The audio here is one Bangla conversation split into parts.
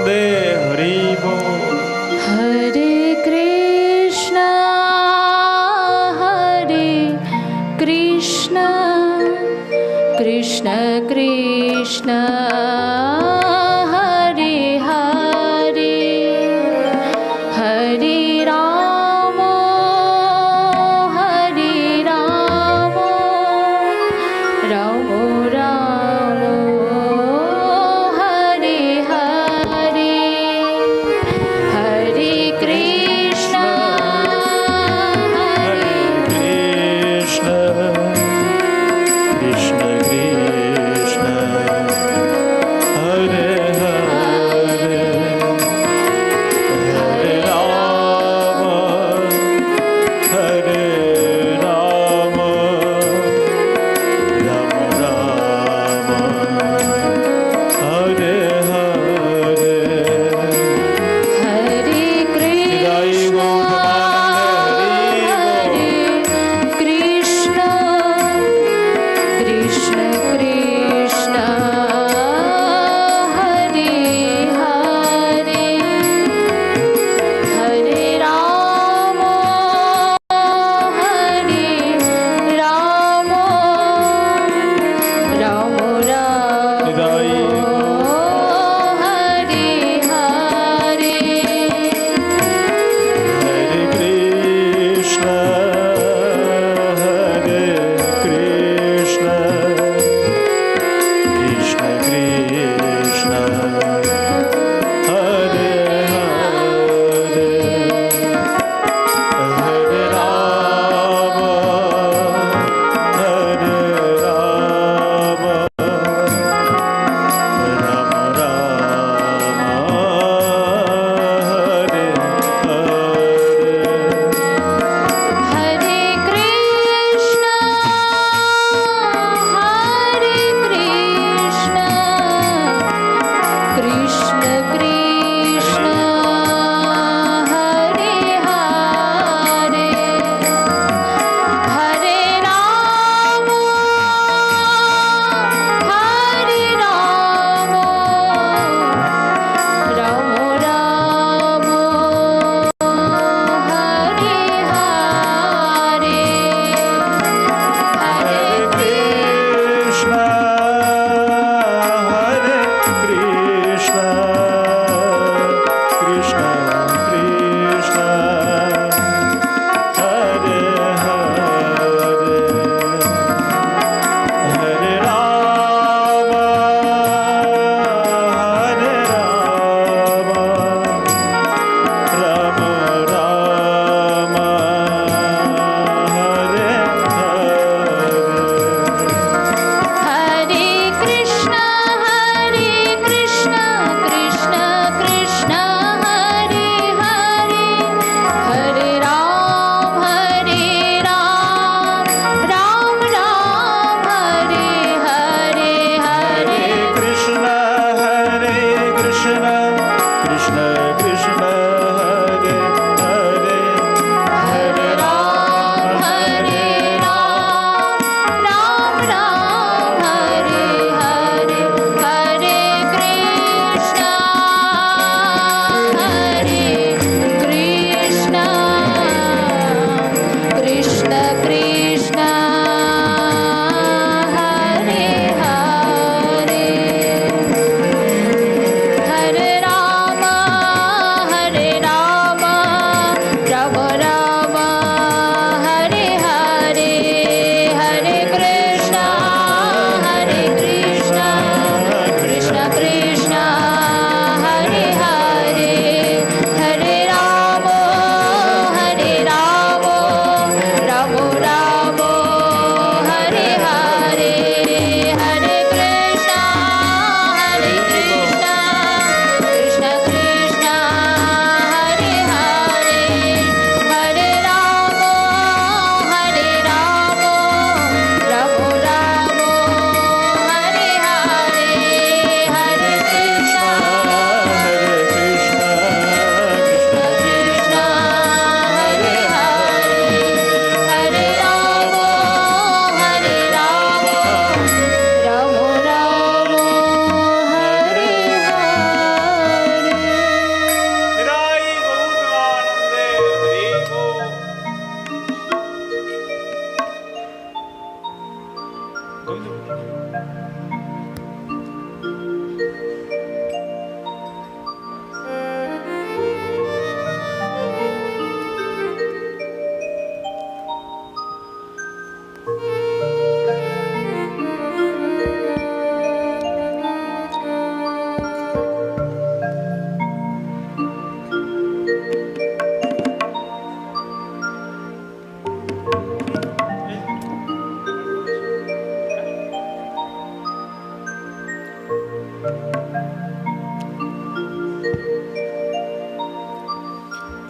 রাধে হরি বল। হরে কৃষ্ণ কৃষ্ণ কৃষ্ণ হরে হরে হরে রাম রাম রাম হরে হরে হরে কৃষ্ণ কৃষ্ণ কৃষ্ণ কৃষ্ণ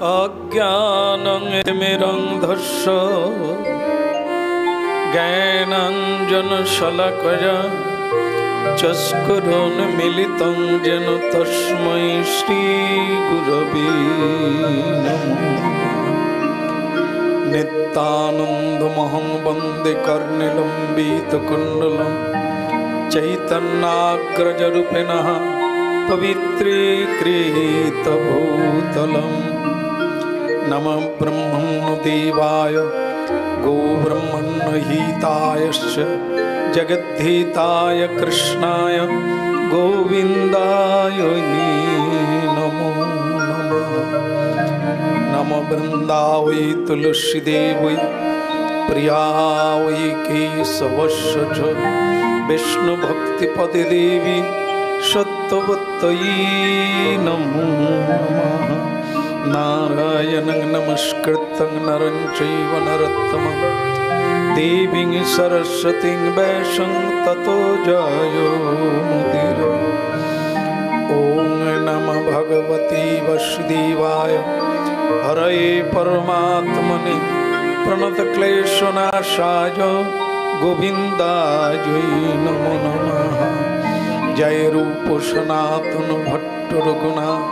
অজ্ঞানতিমিরন্ধস্য জ্ঞানাঞ্জনশলাকয়া চক্ষুরুন্মীলিतं येन তস্मै শ্রীগুরবে নমঃ। নিত্যানন্দমহং বন্দে কর্ণিলম্বিতকুণ্ডलं চৈতন্যাগ্রজরূপিণঃ পবিত্রীকৃতভূতলम्। নমঃ ব্রহ্মদেবায় গোব্রহ্মণ্যহিতায়শ্চ जगद्धिताय कृष्णाय गोविन्दाय नमो नमः। नमो वृन्दावै तुलसीदेवै प्रियावै केशवस्य च विष्णुभक्तिपदे देवी सत्यवत्यै नमो नमः। नारायणं नमस्कृतं नरं चैव नरोत्तमं देवीं सरस्वतीं वैशं ततो जयोमुदीरये। ॐ नमः भगवते वासुदेवाय हरये परमात्मने प्रणतक्लेशनाशाय गोविन्दाय नमो नमः। जय रूप सनातन भट्ट रघुनाथ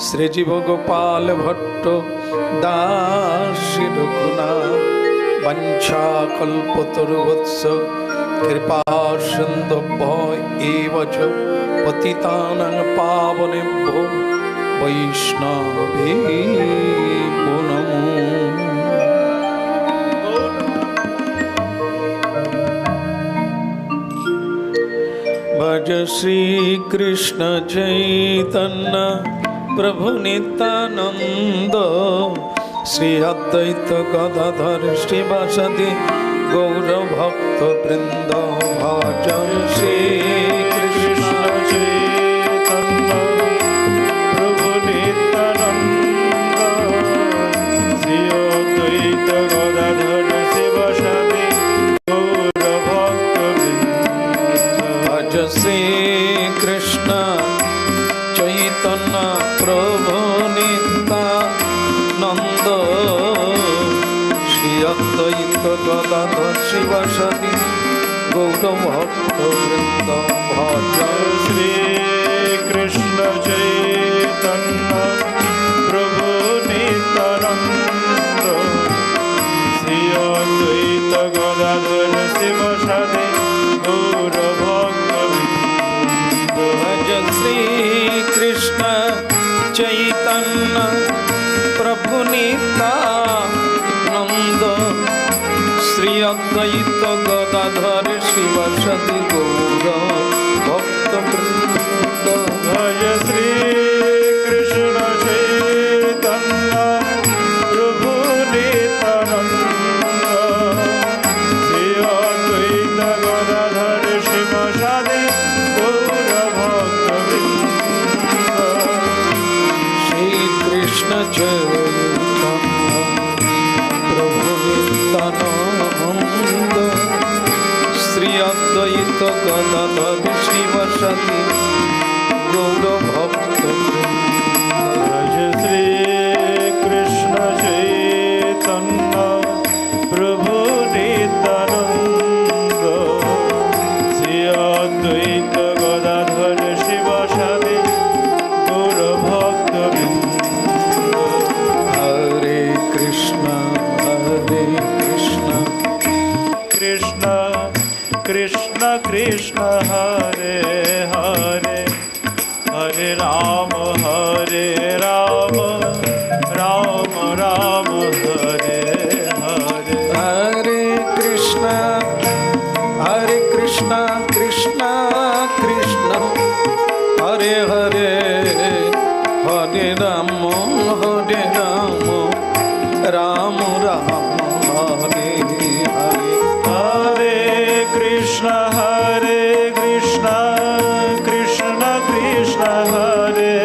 श्रीजीव गोपाल भट्ट दास रघुनाथ वंशाकल्पतरुवत्स कृपा सिन्धुभ्यो च पतितानां पावनेभ्यो वैष्णवेभ्यो नमो। भज श्री कृष्ण चैतन्य प्रभु नित्यानंद श्री अद्वैत गदाधर श्रीवासदि गौर भक्त वृंद। भज श्री कृष्ण चैतन्य प्रभु नित्यानंद श्री अद्वैत गदाधर श्रीवासदि गौर भक्त वृंद। भज श्री कृष्ण चैतन्य प्रभु नित्यानंद श्री अद्वैत गदाधर श्रीवासदि गौर भक्त वृंद। भज श्री कृष्ण चैतन्य प्रभु नित्यानंद श्री अद्वैत गदाधर श्रीवासदि गौर भक्त वृंद। भज श्री कृष्ण चैतन्य प्रभु नित्यानंद श्री अद्वैत गदाधर श्रीवासदि गौर भक्त वृंद। भज श्री कृष्ण चैतन्य प्रभु नित्यानंद श्री अद्वैत गदाधर श्रीवासदि गौर भक्त वृंद। श्री कृष्ण चैतन्य प्रभु नित्यानंद श्री अद्वैत गदाधर श्रीवासदि गौर भक्त वृंद। भज श्री कृष्ण चैतन्य प्रभु नित्यानंद श्री अद्वैत गदाधर श्रीवासदि गौर भक्त वृंद। हरे कृष्ण कृष्ण कृष्ण कृष्ण हरे हरे हरे राम राम राम हरे हरे। हरे कृष्ण कृष्ण कृष्ण हरे हरे हरे राम राम राम हरे हरे। हरे कृष्ण कृष्ण कृष्ण हरे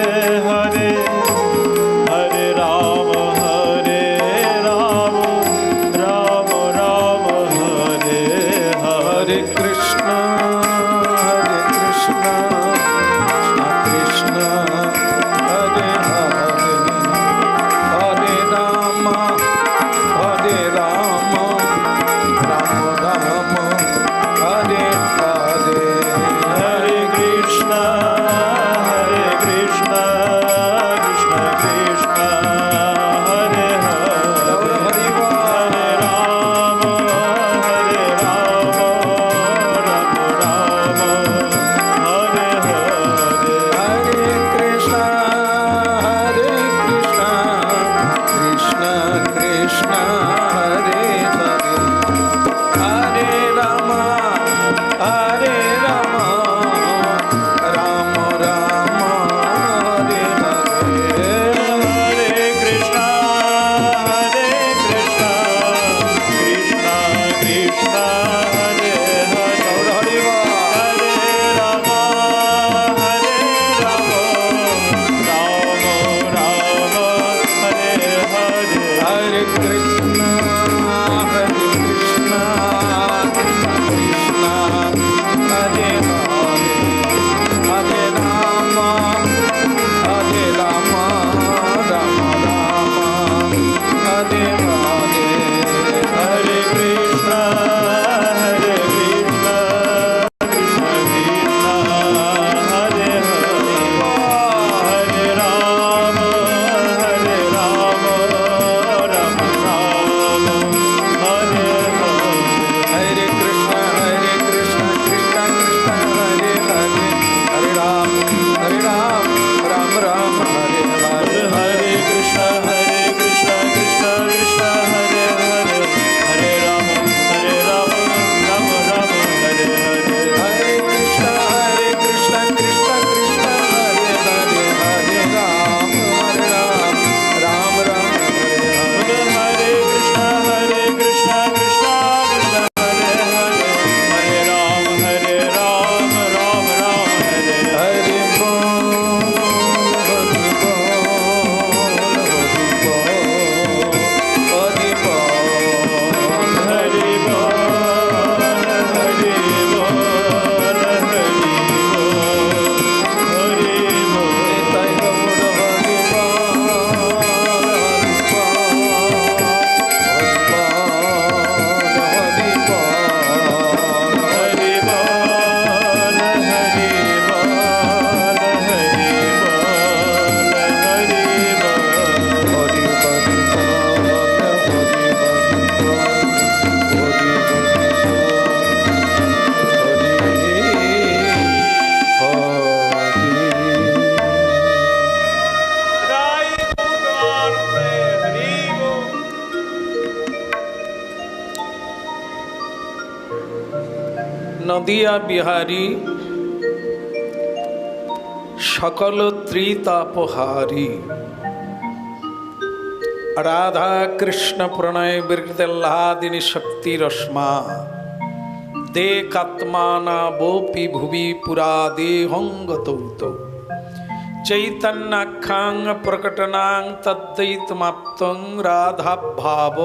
हरे हरे राम राम हरे हरे। हरे Krishna Krishna Krishna Hare Hare Hare Ram, Ram Ram, Hare Hare, Hare Krishna, Krishna Krishna, Hare Hare, Hare Rama, Rama Rama, Hare Hare. Hare Krishna, Krishna Krishna, Hare Hare, Hare Ram, Ram Ram, Hare Hare. Hare Krishna, Krishna Krishna, Hare Hare, Hare Rama, Rama Rama, Hare Hare. Hare Bol, Hare Bol, Hare Bol, Hare Bol. Nitai Gaur Hare Bol, Hare Bol, Hare Bol. Hare Hare Bol, Nadia Bihari সকল ত্রিতাপহারী রাধা কৃষ্ণ প্রণয় বিরৃতল্লাদিনী শক্তি রশ্মা দে কাত্মানা বোপি ভুবি পুরা দেহঙ্গত চৈতন্যাখ্যাং প্রকটনাং তদ্দৈতমাপ্তং রাধা ভাব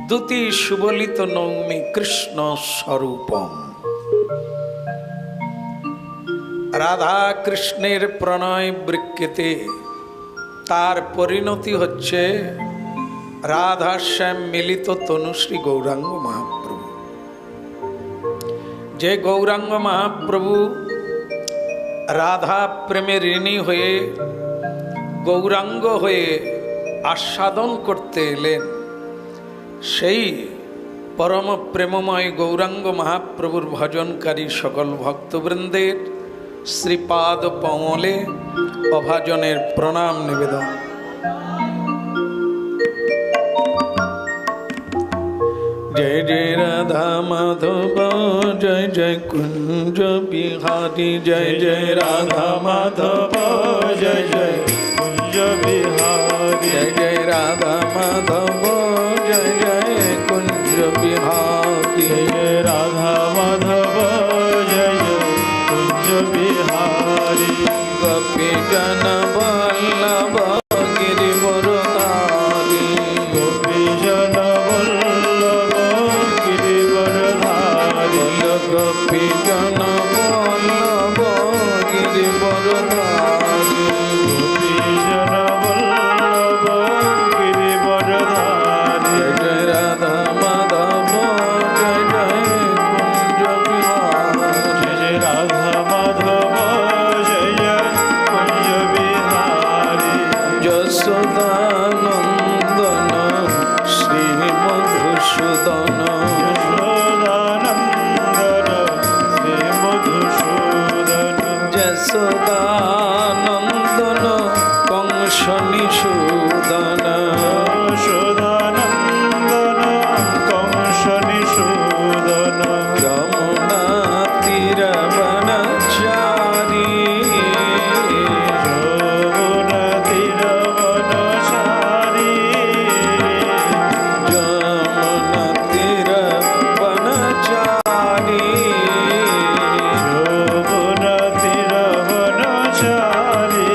দুতি সুবলিত নৌমি কৃষ্ণ স্বরূপম। রাধা কৃষ্ণের প্রণয় বৃক্ষেতে তার পরিণতি হচ্ছে রাধা শ্যাম মিলিত তনুশ্রী গৌরাঙ্গ মহাপ্রভু। যে গৌরাঙ্গ মহাপ্রভু রাধা প্রেমে ঋণী হয়ে গৌরাঙ্গ হয়ে আস্বাদন করতে এলেন, সেই পরম প্রেমময় গৌরাঙ্গ মহাপ্রভুর ভজনকারী সকল ভক্তবৃন্দের শ্রীপাদ কমলে অভাজনের প্রণাম নিবেদন। জয় জয় রাধা মাধব, জয় জয় কুঞ্জ বিহারী, জয় জয় রাধা মাধব, জয় জয় কুঞ্জ বিহারী, জয় জয় রাধা মাধব, জয় জয় কুঞ্জ বিহারী। জয় রাধা মাধব, জয় জয় কুঞ্জ বিহারী। গোপী জন বল্লভ গিরিবরধারী, গোপী জন বল্লভ গিরিবরধারী, গোপী জন বল্লভ গিরিবরধারী। গোপী জন বল্লভ গিরিবরধারী। জয় জয় রাধা মাধব, জয় জয় কুঞ্জ বিহারী। জয় জয় রাধা মাধব, জয় জয় কুঞ্জ বিহারী। যশোদানন্দন শ্রী মধুসূদন, যশোদানন্দন শ্রী মধুসূদন, যশোদানন্দন কংস নিষূদন, যশোদানন্দন কংস নিষূদন। যমুনা তীর বনচারী, যমুনা তীর বনচারী, যমুনা তীর বনচারী। যমুনা তীর বনচারী।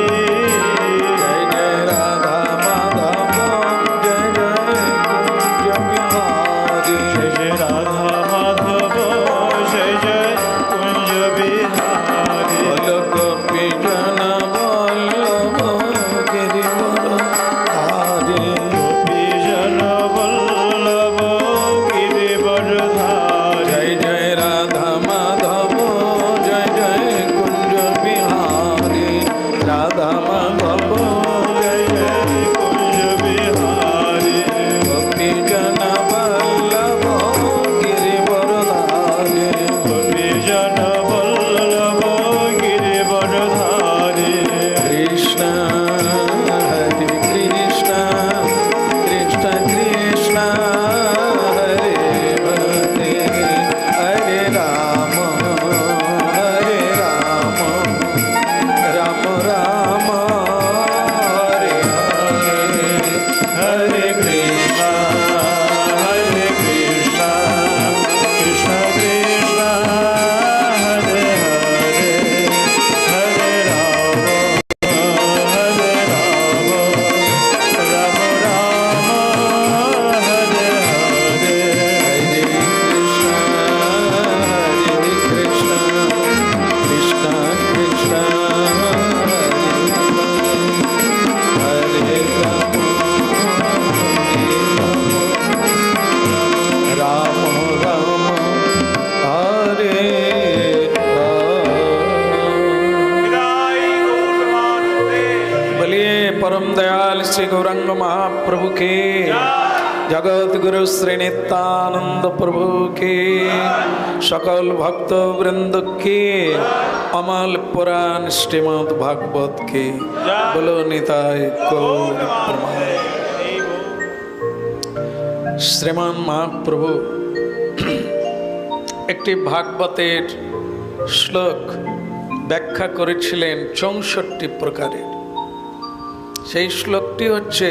परम दयाल श्री गौरंग महाप्रभु के, जगत गुरु श्री नित्यानंद प्रभु के, सकल भक्त वृंद के, अमल पुराण श्रीमद् भागवत के, बोलो निताय गौर प्रमाण। श्रीमान महाप्रभु একটি ভাগবতের শ্লোক ব্যাখ্যা করেছিলেন ৬৪ প্রকারের। সেই শ্লোকটি হচ্ছে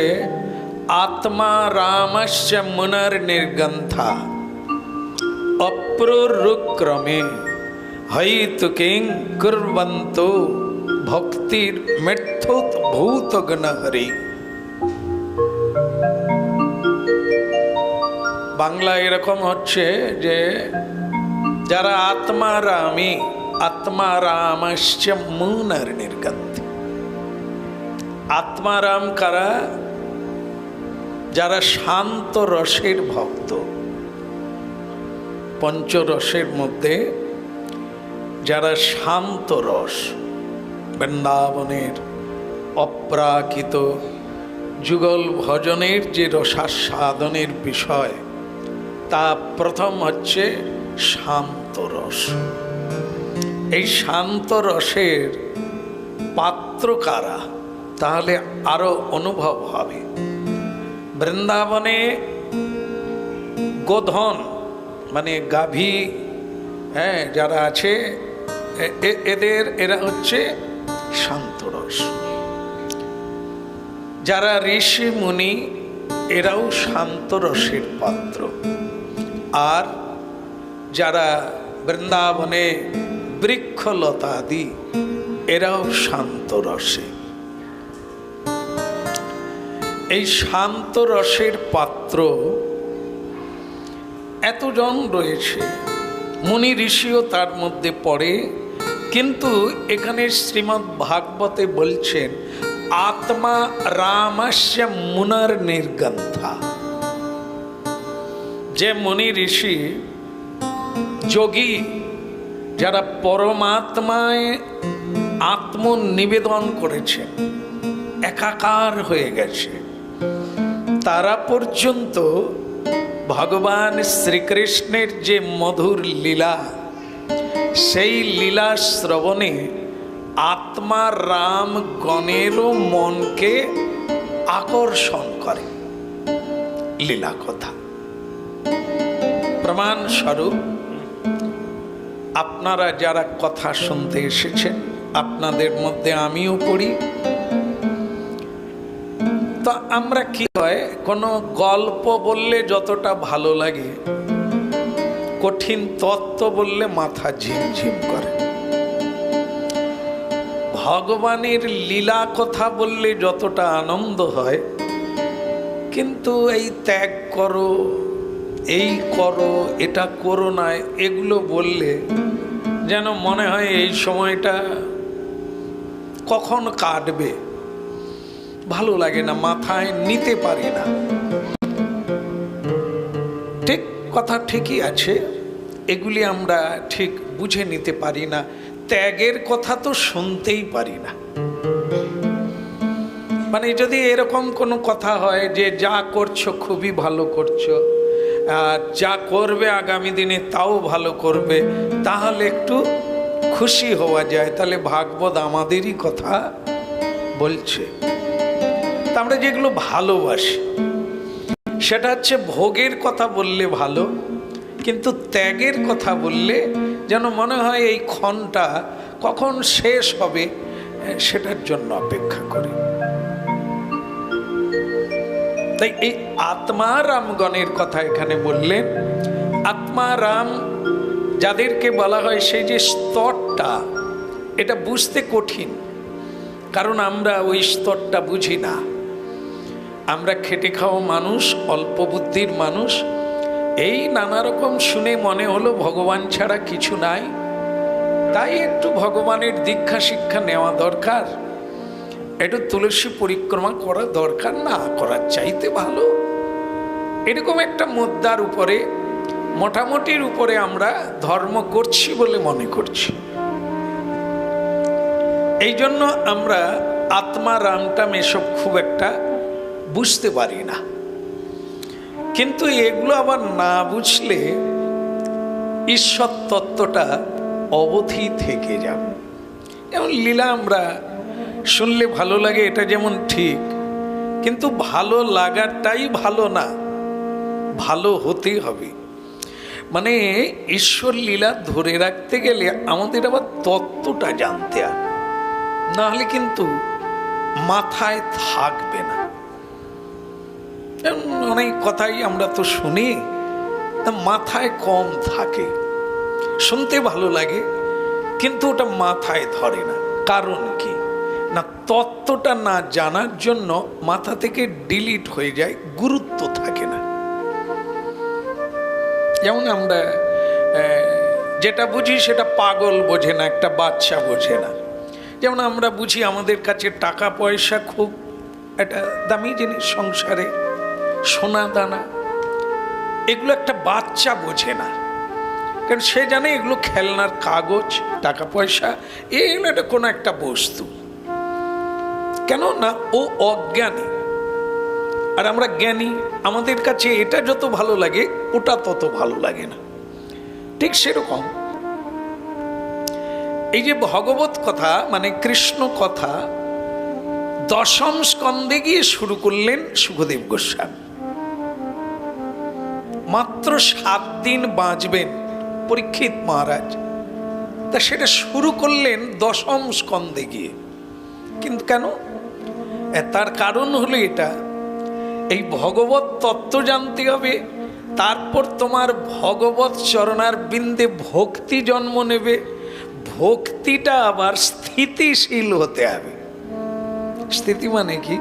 আত্মা রামস্য মুনার নির্গন্থা অপ্ররুক্রমে হইতু কিং কুর্বন্ত ভক্তির মৃত্যুত ভূতগণহরি। বাংলা এরকম হচ্ছে যে যারা আত্মারামী আত্মারামস্য মুনার নির্গন্থি। আত্মারাম কারা? যারা শান্ত রসের ভক্ত। পঞ্চরসের মধ্যে যারা শান্ত রস, বৃন্দাবনের অপ্রাকৃত যুগল ভজনের যে রসাস্বাদনের বিষয়, তা প্রথম হচ্ছে শান্ত রস। এই শান্ত রসের পাত্র কারা? তাহলে আরো অনুভব হবে। বৃন্দাবনে গোধন মানে গাভী, যারা আছে এরা হচ্ছে শান্ত রস। যারা ঋষি মুনি এরাও শান্ত রসের পাত্র। আর যারা বৃন্দাবনে বৃক্ষলতাদি এরাও শান্ত রসে। এই শান্ত রসের পাত্র এতজন রয়েছে, মুনি ঋষিও তার মধ্যে পড়ে। কিন্তু এখানে শ্রীমদ্ ভাগবতে বলছেন আত্মা রামস্য মুনার নির্গন্থা। যে মুনি ঋষি যোগী, যারা পরমাত্মায় আত্মনিবেদন করেছে, একাকার হয়ে গেছে, তারা পর্যন্ত ভগবান শ্রীকৃষ্ণের যে মধুর লীলা, সেই লীলা শ্রবণে আত্মা রাম গণেরও মনকে আকর্ষণ করে লীলা কথা। প্রমাণস্বরূপ আপনারা যারা কথা শুনতে এসেছেন, আপনাদের মধ্যে আমিও পড়ি। তো আমরা কি হয়, কোনো গল্প বললে যতটা ভালো লাগে, কঠিন তত্ত্ব বললে মাথা ঝিমঝিম করে। ভগবানের লীলা কথা বললে যতটা আনন্দ হয়, কিন্তু এই ত্যাগ করো, এই করো, এটা করো না, এগুলো বললে যেন মনে হয় এই সময়টা কখন কাটবে, ভালো লাগে না, মাথায় নিতে পারি না। ঠিক কথা ঠিকই আছে, এগুলি আমরা ঠিক বুঝে নিতে পারি না। ত্যাগের কথা তো শুনতেই পারি না। মানে যদি এরকম কোনো কথা হয় যে যা করছো খুবই ভালো করছো, যা করবে আগামী দিনে তাও ভালো করবে, তাহলে একটু খুশি হওয়া যায়। তাহলে ভাগবত আমাদেরই কথা বলছে। তা আমরা যেগুলো ভালোবাসি, সেটা হচ্ছে ভোগের কথা বললে ভালো, কিন্তু ত্যাগের কথা বললে যেন মনে হয় এই ক্ষণটা কখন শেষ হবে, সেটার জন্য অপেক্ষা করি। তাই এই আত্মারামগণের কথা এখানে বললেন। আত্মারাম যাদেরকে বলা হয়, সেই যে স্তরটা, এটা বুঝতে কঠিন, কারণ আমরা ওই স্তরটা বুঝি না। আমরা খেটে খাওয়া মানুষ, অল্প বুদ্ধির মানুষ। এই নানা রকম শুনে মনে হলো ভগবান ছাড়া কিছু নাই, তাই একটু ভগবানের দীক্ষা শিক্ষা নেওয়া দরকার, একটু তুলসী পরিক্রমা করা দরকার, না করার চাইতে ভালো। এরকম একটা মুদ্রার উপরে, মোটামুটির উপরে আমরা ধর্ম করছি বলে মনে করছি। এই জন্য আমরা আত্মা রামটাম এসব খুব একটা বুঝতে পারি না, কিন্তু এগুলো আবার না বুঝলে ঈশ্বর তত্ত্বটা অবধি থেকে যাবে। যেমন লীলা আমরা শুনলে ভালো লাগে, এটা যেমন ঠিক, কিন্তু ভালো লাগাটাই ভালো না, ভালো হতেই হবে। মানে ঈশ্বর লীলা ধরে রাখতে গেলে আমাদের আবার তত্ত্বটা জানতে হবে, না হলে কিন্তু মাথায় থাকবে না। অনেক কথাই আমরা তো শুনি, মাথায় কম থাকে, শুনতে ভালো লাগে কিন্তু ওটা মাথায় ধরে না। কারণ কি না, তত্ত্বটা না জানার জন্য মাথা থেকে ডিলিট হয়ে যায়, গুরুত্ব থাকে না। যেমন আমরা যেটা বুঝি সেটা পাগল বোঝে না, একটা বাচ্চা বোঝে না। যেমন আমরা বুঝি আমাদের কাছে টাকা পয়সা খুব একটা দামি জিনিস, সংসারে সোনা দানা, এগুলো একটা বাচ্চা বোঝে না, কারণ সে জানে এগুলো খেলনার কাগজ, টাকা পয়সা এগুলো একটা কোনো একটা বস্তু। কেন না, ও অজ্ঞানী আর আমরা জ্ঞানী, আমাদের কাছে এটা যত ভালো লাগে ওটা তত ভালো লাগে না। ঠিক সেরকম এই যে ভগবত কথা মানে কৃষ্ণ কথা দশম স্কন্ধে গিয়ে শুরু করলেন সুখদেব গোস্বামী। মাত্র 7 দিন বাঁচবেন পরীক্ষিত মহারাজ, তা সেটা শুরু করলেন দশম স্কন্ধে গিয়ে। কিন্তু কেন? তার কারণ হলো এটা, এই ভগবত তত্ত্ব জানতে হবে, তারপর তোমার ভগবত চরণার বিন্দে ভক্তি জন্ম নেবে, ভক্তিটা আবার স্থিতিশীল হতে হবে। স্থিতি মানে কি?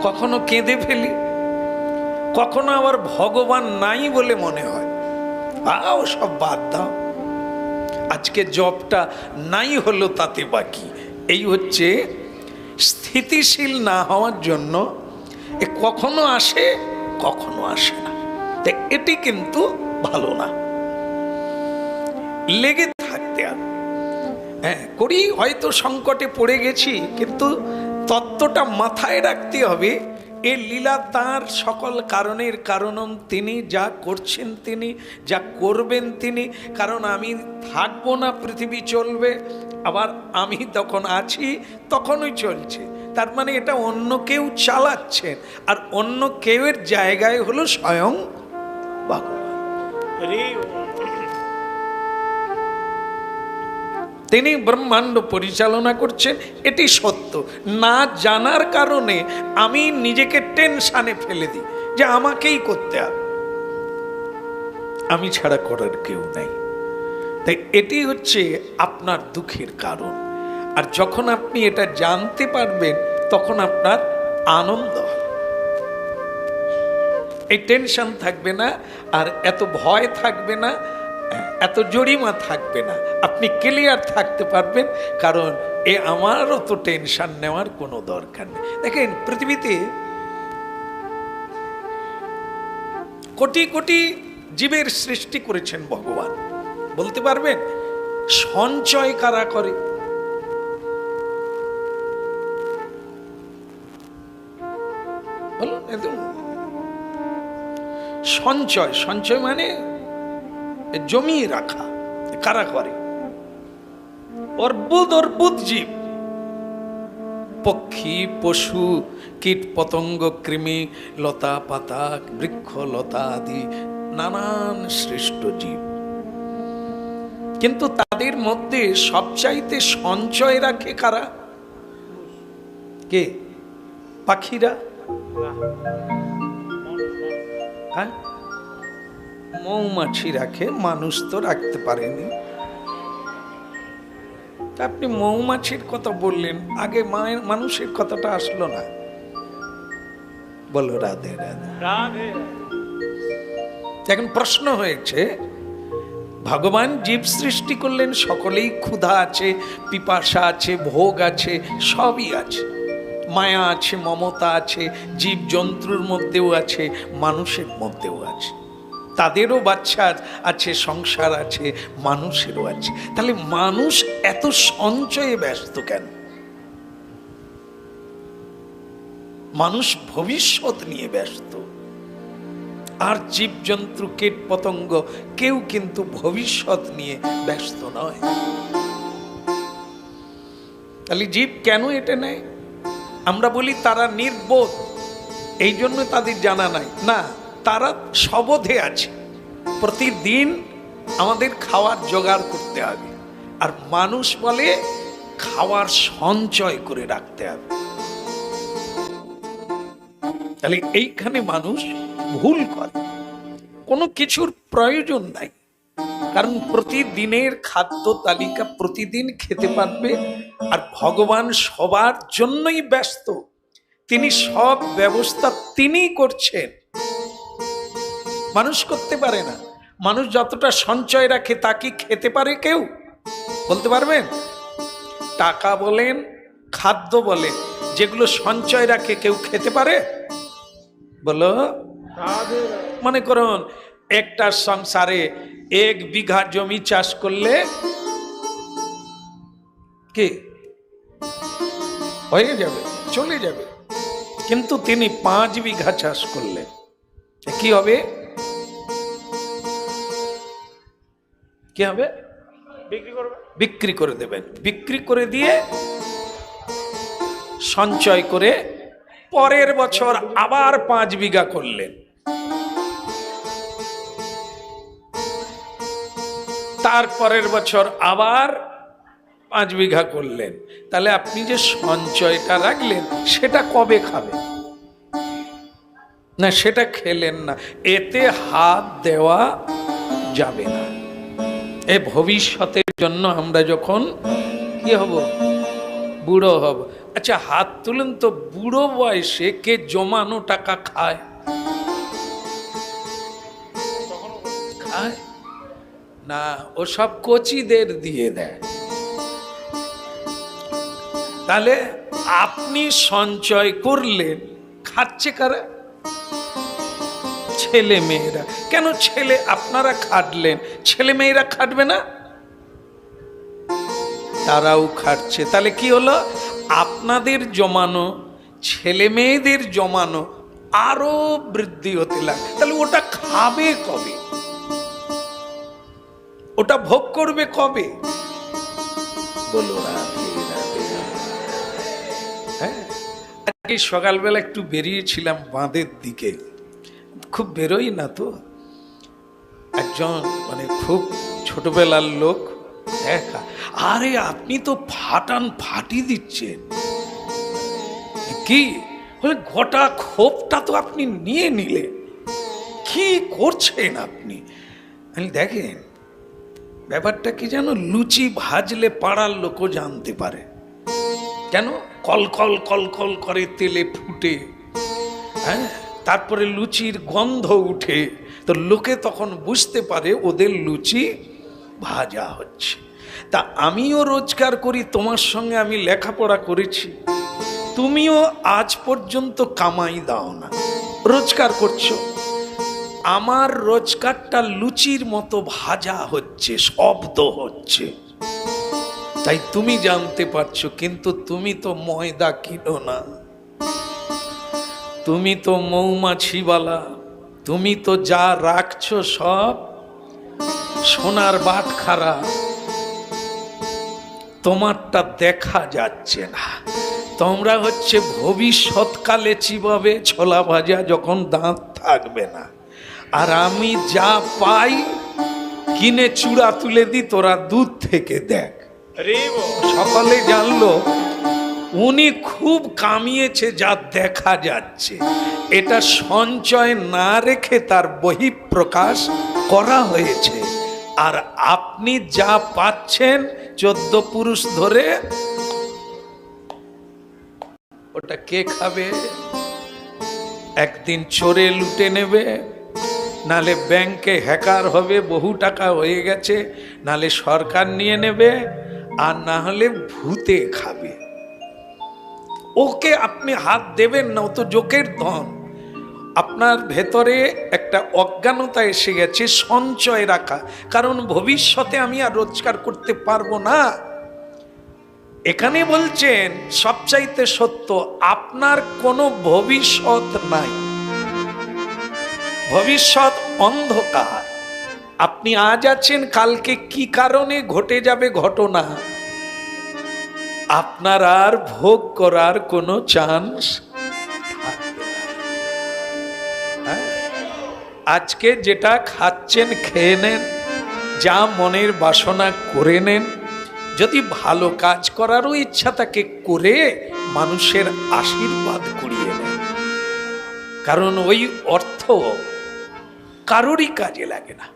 কখনো কেঁদে ফেলি, কখনো আবার ভগবান নাই বলে মনে হয়, আও সব বাদ দাও, আজকে জবটা নাই হলো তাতে বাকি। এই হচ্ছে স্থিতিশীল না হওয়ার জন্য এ কখনো আসে কখনো আসে না। এটি কিন্তু ভালো না, লেগে থাকতে হবে। হ্যাঁ করি, হয়তো সংকটে পড়ে গেছি, কিন্তু তত্ত্বটা মাথায় রাখতে হবে। এ লীলা তাঁর সকল কারণের কারণম তিনি, যা করছেন তিনি, যা করবেন তিনি। কারণ আমি থাকবো না, পৃথিবী চলবে, আবার আমি তখন আছি, তখনই চলছে। তার মানে এটা অন্য কেউ চালাচ্ছেন, আর অন্য কেউয়ের জায়গায় হলো স্বয়ং ভগবান। তিনি ব্রহ্মাণ্ড পরিচালনা করছেন, এটি সত্য। না জানার কারণে আমি নিজেকে টেনশনে ফেলে দিই যে আমাকেই করতে হবে, আমি ছাড়া করার কেউ নাই। তাই এটি হচ্ছে আপনার দুঃখের কারণ। আর যখন আপনি এটা জানতে পারবেন তখন আপনার আনন্দ হবে, এই টেনশন থাকবে না, আর এত ভয় থাকবে না, এত জরিমা থাকবে না। আপনি ক্লিয়ার থাকতে পারবেন, কারণ আমারও তো টেনশন নেওয়ার কোনো দরকার নেই। দেখেন পৃথিবীতে কোটি কোটি জীবের সৃষ্টি করেছেন ভগবান, বলতে পারবেন সঞ্চয় কারা করে? বলুন, সঞ্চয়, সঞ্চয় মানে জমিয়ে রাখা, কারা করে? অর্বুদ অর্বুদ জীব, পক্ষী, পশু, কীট পতঙ্গ, কৃমি, লতা পাতা, বৃক্ষ লতা আদি নানান সৃষ্ট জীব। কিন্তু তাদের মধ্যে সবচাইতে সঞ্চয় রাখে কারা? কে? পাখিরা? হ্যাঁ, মৌমাছি রাখে, মানুষ তো রাখতে পারেনি। আপনি মৌমাছির কথা বললেন, আগে মানুষের কথাটা আসলো না। বলো রাধে রাধে। এখন প্রশ্ন হয়েছে, ভগবান জীব সৃষ্টি করলেন, সকলেই ক্ষুধা আছে, পিপাসা আছে, ভোগ আছে, সবই আছে, মায়া আছে, মমতা আছে, জীব জন্তুর মধ্যেও আছে, মানুষের মধ্যেও আছে, তাদেরও বাচ্চা আছে, সংসার আছে, মানুষেরও আছে। তাহলে মানুষ এত সঞ্চয়ে ব্যস্ত কেন? মানুষ ভবিষ্যৎ নিয়ে ব্যস্ত। আর জীবজন্তু কীট পতঙ্গ কেউ কিন্তু ভবিষ্যৎ নিয়ে ব্যস্ত নয়। তাহলে জীব কেন এটা নেয়? আমরা বলি তারা নির্বোধ, এই জন্য তাদের জানা নাই। না, তারা সবোধে আছে। প্রতিদিন আমাদের খাওয়ার জোগাড় করতে হবে, আর মানুষ বলে খাওয়ার সঞ্চয় করে রাখতে হবে। তাহলে এইখানে মানুষ ভুল করে, কোনো কিছুর প্রয়োজন নাই। কারণ প্রতিদিনের খাদ্য তালিকা প্রতিদিন খেতে পারবে, আর ভগবান সবার জন্যই ব্যস্ত। তিনি সব ব্যবস্থা তিনিই করছেন, মানুষ করতে পারে না। মানুষ যতটা সঞ্চয় রাখে তা কি খেতে পারে কেউ? বলতে পারবেন? টাকা বলেন, খাদ্য বলেন, যেগুলো সঞ্চয় রাখে কেউ খেতে পারে? বলো। মনে করুন একটা সংসারে 1 বিঘা জমি চাষ করলে কি হয়ে যাবে? চলে যাবে। কিন্তু তিনি 5 বিঘা চাষ করলেন, কি হবে? কি হবে? বিক্রি করে দেবেন। বিক্রি করে দিয়ে সঞ্চয় করে পরের বছর আবার 5 বিঘা করলেন। তারপরের বছর আবার 5 বিঘা করলেন। তাহলে আপনি যে সঞ্চয়টা রাখলেন সেটা কবে খাবেন? না, সেটা খেলেন না। এতে হাত দেওয়া যাবে না। এ ভবিষ্যতের জন্য আমরা যখন কি হব? বুড়ো হব। আচ্ছা, হাত তুলেন তো, বুড়ো বয়সে কে জমানো টাকা খায়? খায় না, ও সব কচিদের দিয়ে দেয়। তাহলে আপনি সঞ্চয় করলেন, খাচ্ছে কারা? ছেলে মেয়েরা। কেন ছেলে? আপনারা খাটলেন, ছেলে মেয়েরা খাটবে না? তারাও খাটছে। তাহলে কি হলো? আপনাদের জমানো, ছেলে মেয়েদের জমানো আরো বৃদ্ধি হতে লাগে। তাহলে ওটা খাবে কবে? ওটা ভোগ করবে কবে? বলো। হ্যাঁ, আজকে সকালবেলা একটু বেরিয়েছিলাম বাঁধের দিকে, খুব বেরোই না তো। একজন মানে খুব ছোটবেলার লোক দেখা, আরে আপনি তো ফাটি দিচ্ছেন। কি বলে? গোটা ক্ষোভটা তো আপনি নিয়ে নিলেন, কি করছেন আপনি? দেখেন ব্যাপারটা কি জানো, লুচি ভাজলে পাড়ার লোকও জানতে পারে। কেন? কল কল কল কল করে তেলে ফুটে, হ্যাঁ, তারপরে লুচির গন্ধ উঠে, তো লোকে তখন বুঝতে পারে ওদের লুচি ভাজা হচ্ছে। তা আমিও রোজগার করি, তোমার সঙ্গে আমি লেখাপড়া করেছি, তুমিও আজ পর্যন্ত কামাই দাও না, রোজগার করছো। আমার রোজগারটা লুচির মতো ভাজা হচ্ছে, শব্দ হচ্ছে, তাই তুমি জানতে পারছো। কিন্তু তুমি তো ময়দা কিনো না, তুমি তো মৌমাছিওয়ালা, তুমি তো যা রাখছো সব সোনার বাটখারা, তোমারটা দেখা যাচ্ছে না। তোমরা হচ্ছে ভবিষ্যৎকালে চিবাবে ছোলা ভাজা যখন দাঁত থাকবে না। আর আমি যা পাই কিনে চূড়া তুলে দিই, তোরা দুধ থেকে দেখ। সকলে জানলো উনি খুব কামিয়েছে, যা দেখা যাচ্ছে। এটা সঞ্চয় না রেখে তার বহিঃপ্রকাশ করা হয়েছে। আর আপনি যা পাচ্ছেন 14 পুরুষ ধরে, ওটা কে খাবে? একদিন চোরে লুটে নেবে, নালে ব্যাংকে হ্যাকার হবে, বহু টাকা হয়ে গেছে, নালে সরকার নিয়ে নেবে, আর না হলে ভূতে খাবে। ওকে আপনি হাত দেবেন না, ও তো জোকের ধন। আপনার ভেতরে একটা অজ্ঞানতা এসে গেছে সঞ্চয় রাখা, কারণ ভবিষ্যতে আমি আর রোজগার করতে পারবো না। এখানে বলছেন সবচাইতে সত্য, আপনার কোনো ভবিষ্যৎ নাই, ভবিষ্যৎ অন্ধকার। আপনি আজ আছেন, কালকে কি কারণে ঘটে যাবে ঘটনা আপনার আর ভোগ করার কোনো চান্স আজকে যেটা খাচ্ছেন খেয়ে নেন, যা মনের বাসনা করে নেন। যদি ভালো কাজ করারও ইচ্ছা থাকে করে মানুষের আশীর্বাদ কুড়িয়ে নেন, কারণ ওই অর্থ কারোরই কাজে লাগে না।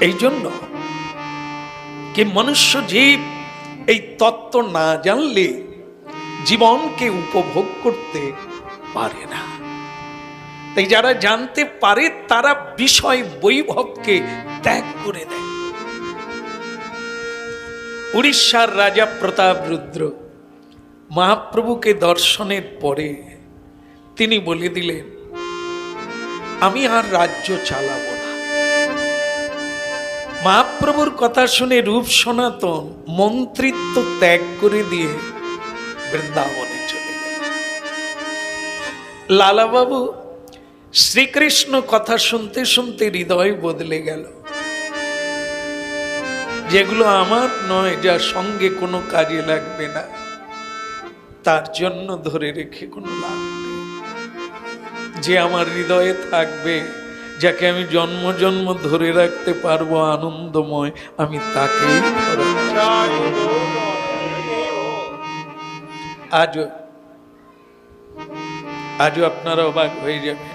এই জন্য কি মনুষ্য জীব এই তত্ত্ব না জানলে জীবনকে উপভোগ করতে পারে না। তাই যারা জানতে পারে তারা বিষয় বৈভবকে ত্যাগ করে দেয়। উড়িষ্যার রাজা প্রতাপরুদ্র মহাপ্রভুকে দর্শনের পরে তিনি বলে দিলেন, আমি আর রাজ্য চালাবো না। মহাপ্রভুর কথা শুনে রূপ সনাতন মন্ত্রিত্ব ত্যাগ করে দিয়ে বৃন্দাবনে চলে গেলেন। লালাবাবু শ্রীকৃষ্ণ কথা শুনতে শুনতে হৃদয় বদলে গেল। যেগুলো আমার নয়, যার সঙ্গে কোনো কাজে লাগবে না, তার জন্য ধরে রেখে কোনো লাভ নেই। যে আমার হৃদয়ে থাকবে, যাকে আমি জন্ম জন্ম ধরে রাখতে পারবো আনন্দময়, আমি তাকেই ধরে আজও আপনারা অবাক হয়ে যাবে,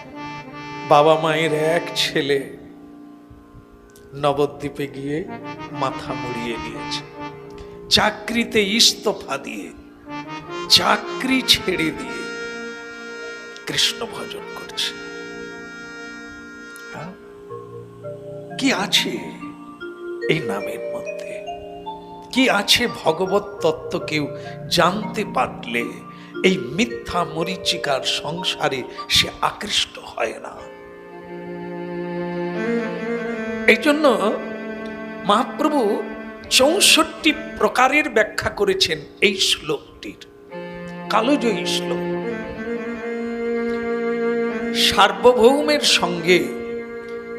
বাবা মায়ের এক ছেলে নবদ্বীপে গিয়ে মাথা মুড়িয়ে নিয়েছে, চাকরিতে ইস্তফা দিয়ে, চাকরি ছেড়ে দিয়ে কৃষ্ণ ভজন করছে। কি আছে এই নামের মধ্যে, কি আছে ভগবত তত্ত্ব কেউ জানতে পারলে এই মিথ্যা মরীচিকার সংসারে সে আকৃষ্ট হয় না। এই জন্য মহাপ্রভু 64 প্রকারের ব্যাখ্যা করেছেন এই শ্লোকটির, কালজয়ী শ্লোক। সার্বভৌমের সঙ্গে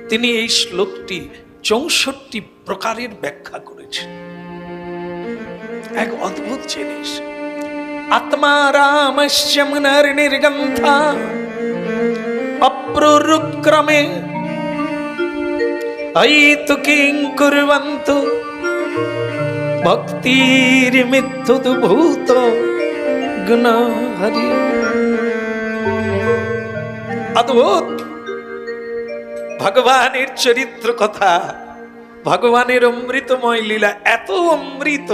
তিনি এই শ্লোকটি 64 প্রকারের ব্যাখ্যা করেছেন। এক অদ্ভুত জিনিস, আত্মা রামস্য মুনির নির্গন্থা অপ্ররুক্রমে আইতু কিং কুর্বন্তু ভক্তির মিথ্যুদ্ভূত গুণ হরি। অদ্ভুত ভগবানের চরিত্র কথা, ভগবানের অমৃতময় লীলা, এত অমৃত,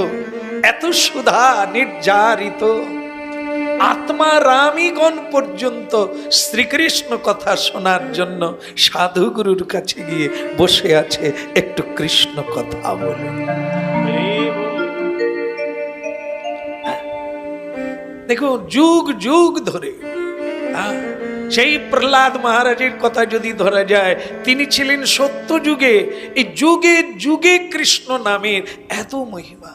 এত সুধা নির্যারিত। আত্মা রামীগণ পর্যন্ত শ্রীকৃষ্ণ কথা শোনার জন্য সাধুগুরুর কাছে গিয়ে বসে আছে, একটু কৃষ্ণ কথা বলে। দেখো যুগ যুগ ধরে সেই প্রহ্লাদ মহারাজের কথা যদি ধরা যায়, তিনি ছিলেন সত্য যুগে। এই যুগে যুগে কৃষ্ণ নামের এত মহিমা।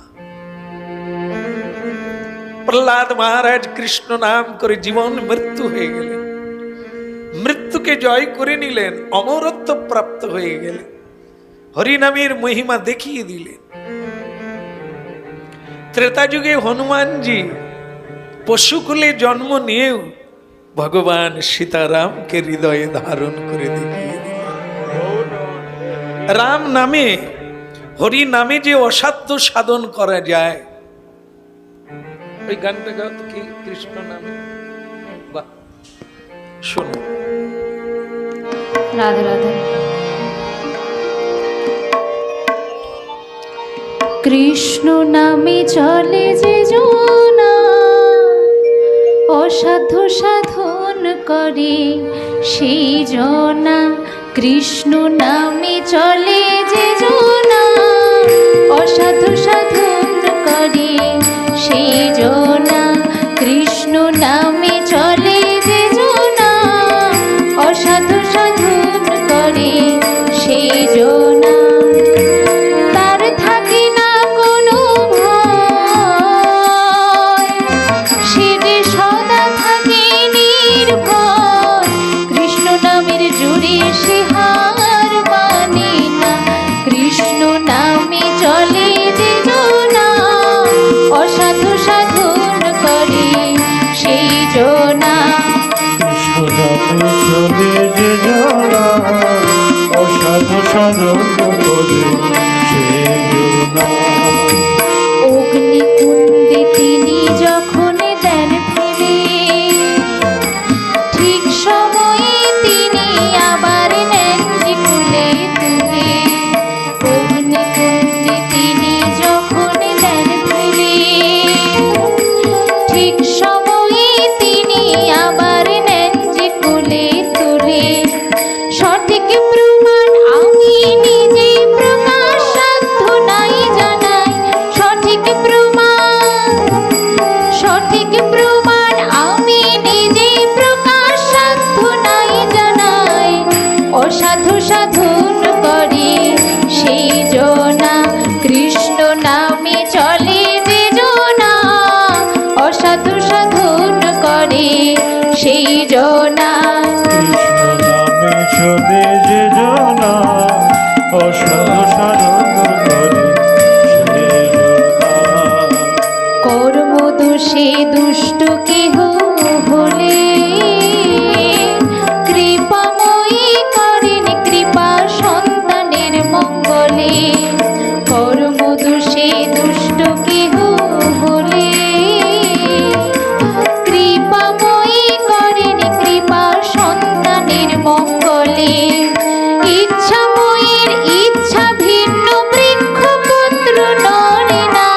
প্রহ্লাদ মহারাজ কৃষ্ণ নাম করে জীবন মৃত্যু হয়ে গেলেন, মৃত্যুকে জয় করে নিলেন, অমরত্ব প্রাপ্ত হয়ে গেলেন, হরিনামের মহিমা দেখিয়ে দিলেন। ত্রেতা যুগে হনুমানজি পশুকুলে জন্ম নিয়েও ভগবান সীতারামকে হৃদয়ে ধারণ করে দেখিয়ে দিলেন। রাম নামে, হরি নামে যে অসাধ্য সাধন করা যায়, ওই গানটা গাও তো, কি কৃষ্ণ নামে, বাহ, শোনো। রাধে রাধে। কৃষ্ণ নামে চলে যে জনা, অসাধ্য সাধন করে সেই জনা। কৃষ্ণ নামে চলে যে জনা, অসাধ্য সাধন করে সেই জনা। কৃষ্ণ নামে চলে যে জনা, অসাধ্য সাধন করে সেই জনা। তার থাকে না কোনো ভয়, সাধন করে সেজনা। অগ্নিকুণ্ডে তিনি যখন দেন ফেলে, ঠিক সময়ে তিনি আবার নেন যে কুলে তুলে। অগ্নিকুণ্ডে তিনি যখন দেন ফেলে, ঠিক সময়ে তিনি আবার নেন যে কুলে তুলে। সঠিক প্রমাণ আমি নিজে প্রকাশ সাধ্য নাই জানাই, সঠিক প্রমাণ আমি নিজে প্রকাশ সাধ্য নাই জানাই। অসাধু সাধন করে সেই জনা, কৃষ্ণ নামে চলে যে জনা। অসাধু সাধন করে সেই জনা, কৃষ্ণ নামে চলে যে জনা, অসাধু সাধন করে সেজনা। কর্মদোষে দুষ্ট কেহ হলে, কৃপাময়ী করেন কৃপা সন্তানের মঙ্গলে। কর্মদোষে দুষ্ট কেহ হলে, কৃপাময়ী করেন কৃপা সন্তানের মঙ্গলে। ইচ্ছাময়ীর ইচ্ছা ভিন্ন বৃক্ষ পুত্র নরে না,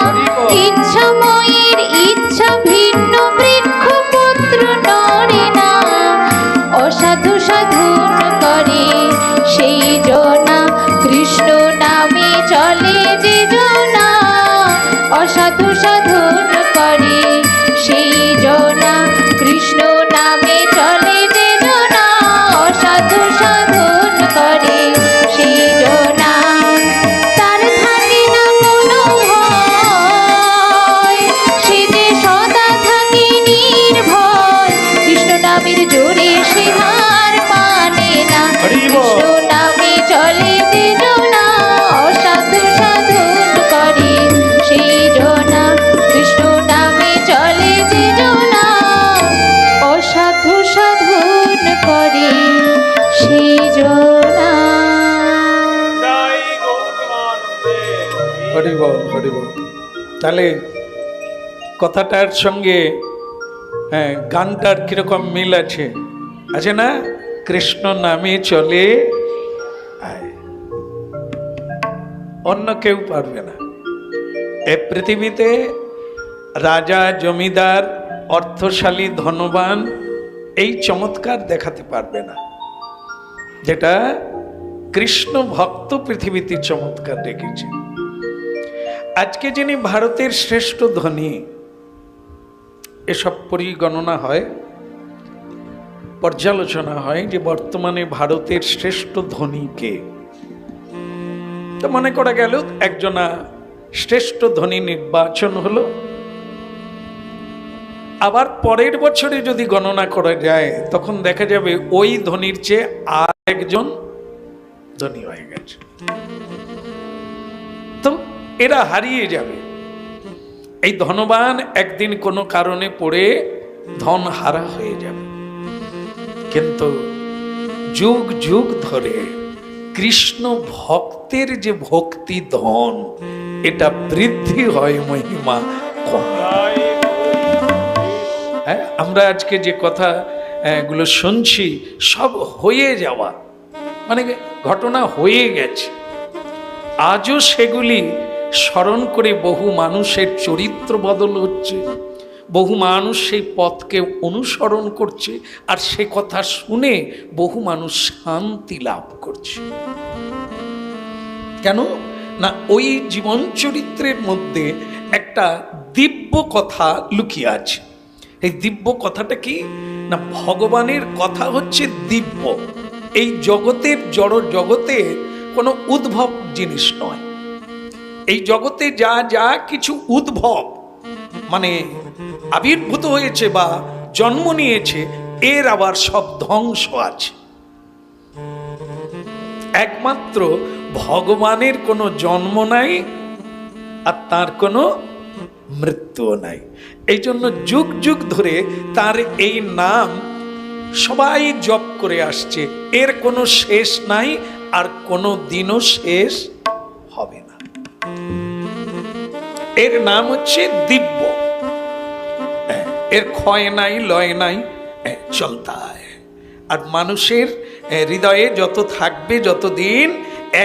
ইচ্ছাময়ীর ইচ্ছা ভিন্ন বৃক্ষ পুত্র নরে না। অসাধু সাধন করে সেই জনা, কৃষ্ণ নামে চলে যে জনা। অসাধু সাধন করে সেই জনা, কৃষ্ণ নামে চলে যে জনা। অসাধু সাধন করে সেই জনা, তার থাকে না কোনো ভয়, সে যে সদা থাকে নির্ভয়। কৃষ্ণ নামের জোরে সে হার মানে না, কৃষ্ণ নামে চলে যে জনা। অসাধু সাধন করে সেই জনা, কৃষ্ণ নামে চলে যে জনা। অসাধু সাধন করে সেই জনা। জয় গৌতমানন্দে। হরি বল, হরি বল। তাহলে কথাটার সঙ্গে হ্যাঁ গানটার কিরকম মিল আছে, আছে না? কৃষ্ণ নামে চলে আয়, অন্য কেউ পারবে না। এ পৃথিবীতে রাজা, জমিদার, অর্থশালী, ধনবান এই চমৎকার দেখাতে পারবে না, যেটা কৃষ্ণ ভক্ত পৃথিবীতে চমৎকার রেখেছে। আজকে যিনি ভারতের শ্রেষ্ঠ ধনী, এসব পরিগণনা হয়, পর্যালোচনা হয় যে বর্তমানে ভারতের শ্রেষ্ঠ ধনী কে। তো মনে করা গেল একজনা শ্রেষ্ঠ ধনী নির্বাচন হলো, আবার পরের বছরে যদি গণনা করা যায় তখন দেখা যাবে ওই ধনীর চেয়ে আর একজন ধনী হয়ে গেছে। তো এরা হারিয়ে যাবে। এই ধনবান একদিন কোনো কারণে পড়ে ধন হারা হয়ে যাবে, কিন্তু যুগ যুগ ধরে কৃষ্ণ ভক্তের যে ভক্তি ধন, এটা বৃদ্ধি হয়, মহিমা কমে। হ্যাঁ, আমরা আজকে যে কথা গুলো শুনছি সব হয়ে যাওয়া, মানে ঘটনা হয়ে গেছে। আজও সেগুলি স্মরণ করে বহু মানুষের চরিত্র বদল হচ্ছে, বহু মানুষ সেই পথকে অনুসরণ করছে, আর সে কথা শুনে বহু মানুষ শান্তি লাভ করছে। কেন না, ওই জীবন চরিত্রের মধ্যে একটা দিব্য কথা লুকিয়ে আছে। এই দিব্য কথাটা কি না, ভগবানের কথা হচ্ছে দিব্য। এই জগতের জড় জগতে কোনো উদ্ভব জিনিস নয়। এই জগতে যা যা কিছু উদ্ভব মানে আবির্ভূত হয়েছে বা জন্ম নিয়েছে, এর আবার সব ধ্বংস আছে। একমাত্র ভগবানের কোনো জন্ম নাই আর তার কোনো মৃত্যুও নাই। এই জন্য যুগ যুগ ধরে তার এই নাম সবাই জপ করে আসছে, এর কোনো শেষ নাই, আর কোনো দিনও শেষ হবে না। এর নাম হচ্ছে দিব্য। এর ক্ষয় নাই, লয় নাই, চলতা। আর মানুষের হৃদয়ে যত থাকবে, যতদিন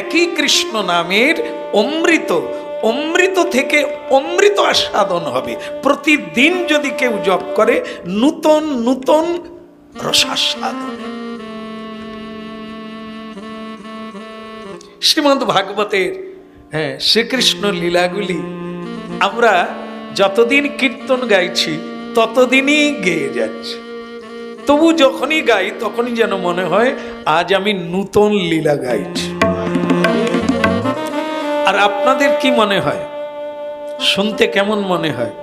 একই কৃষ্ণ নামের অমৃত, অমৃত থেকে অমৃত আস্বাদন হবে। প্রতিদিন যদি কেউ জপ করে, নূতন নূতন রসাস্বাদন। শ্রীমদ্ ভাগবতের শ্রীকৃষ্ণ লীলাগুলি আমরা যতদিন কীর্তন গাইছি ততদিনই গেয়ে যাচ্ছে। তবু যখনই গাই তখনই যেন মনে হয় আজ আমি নূতন লীলা গাইছি। আর আপনাদের কি মনে হয়, শুনতে কেমন মনে হয়?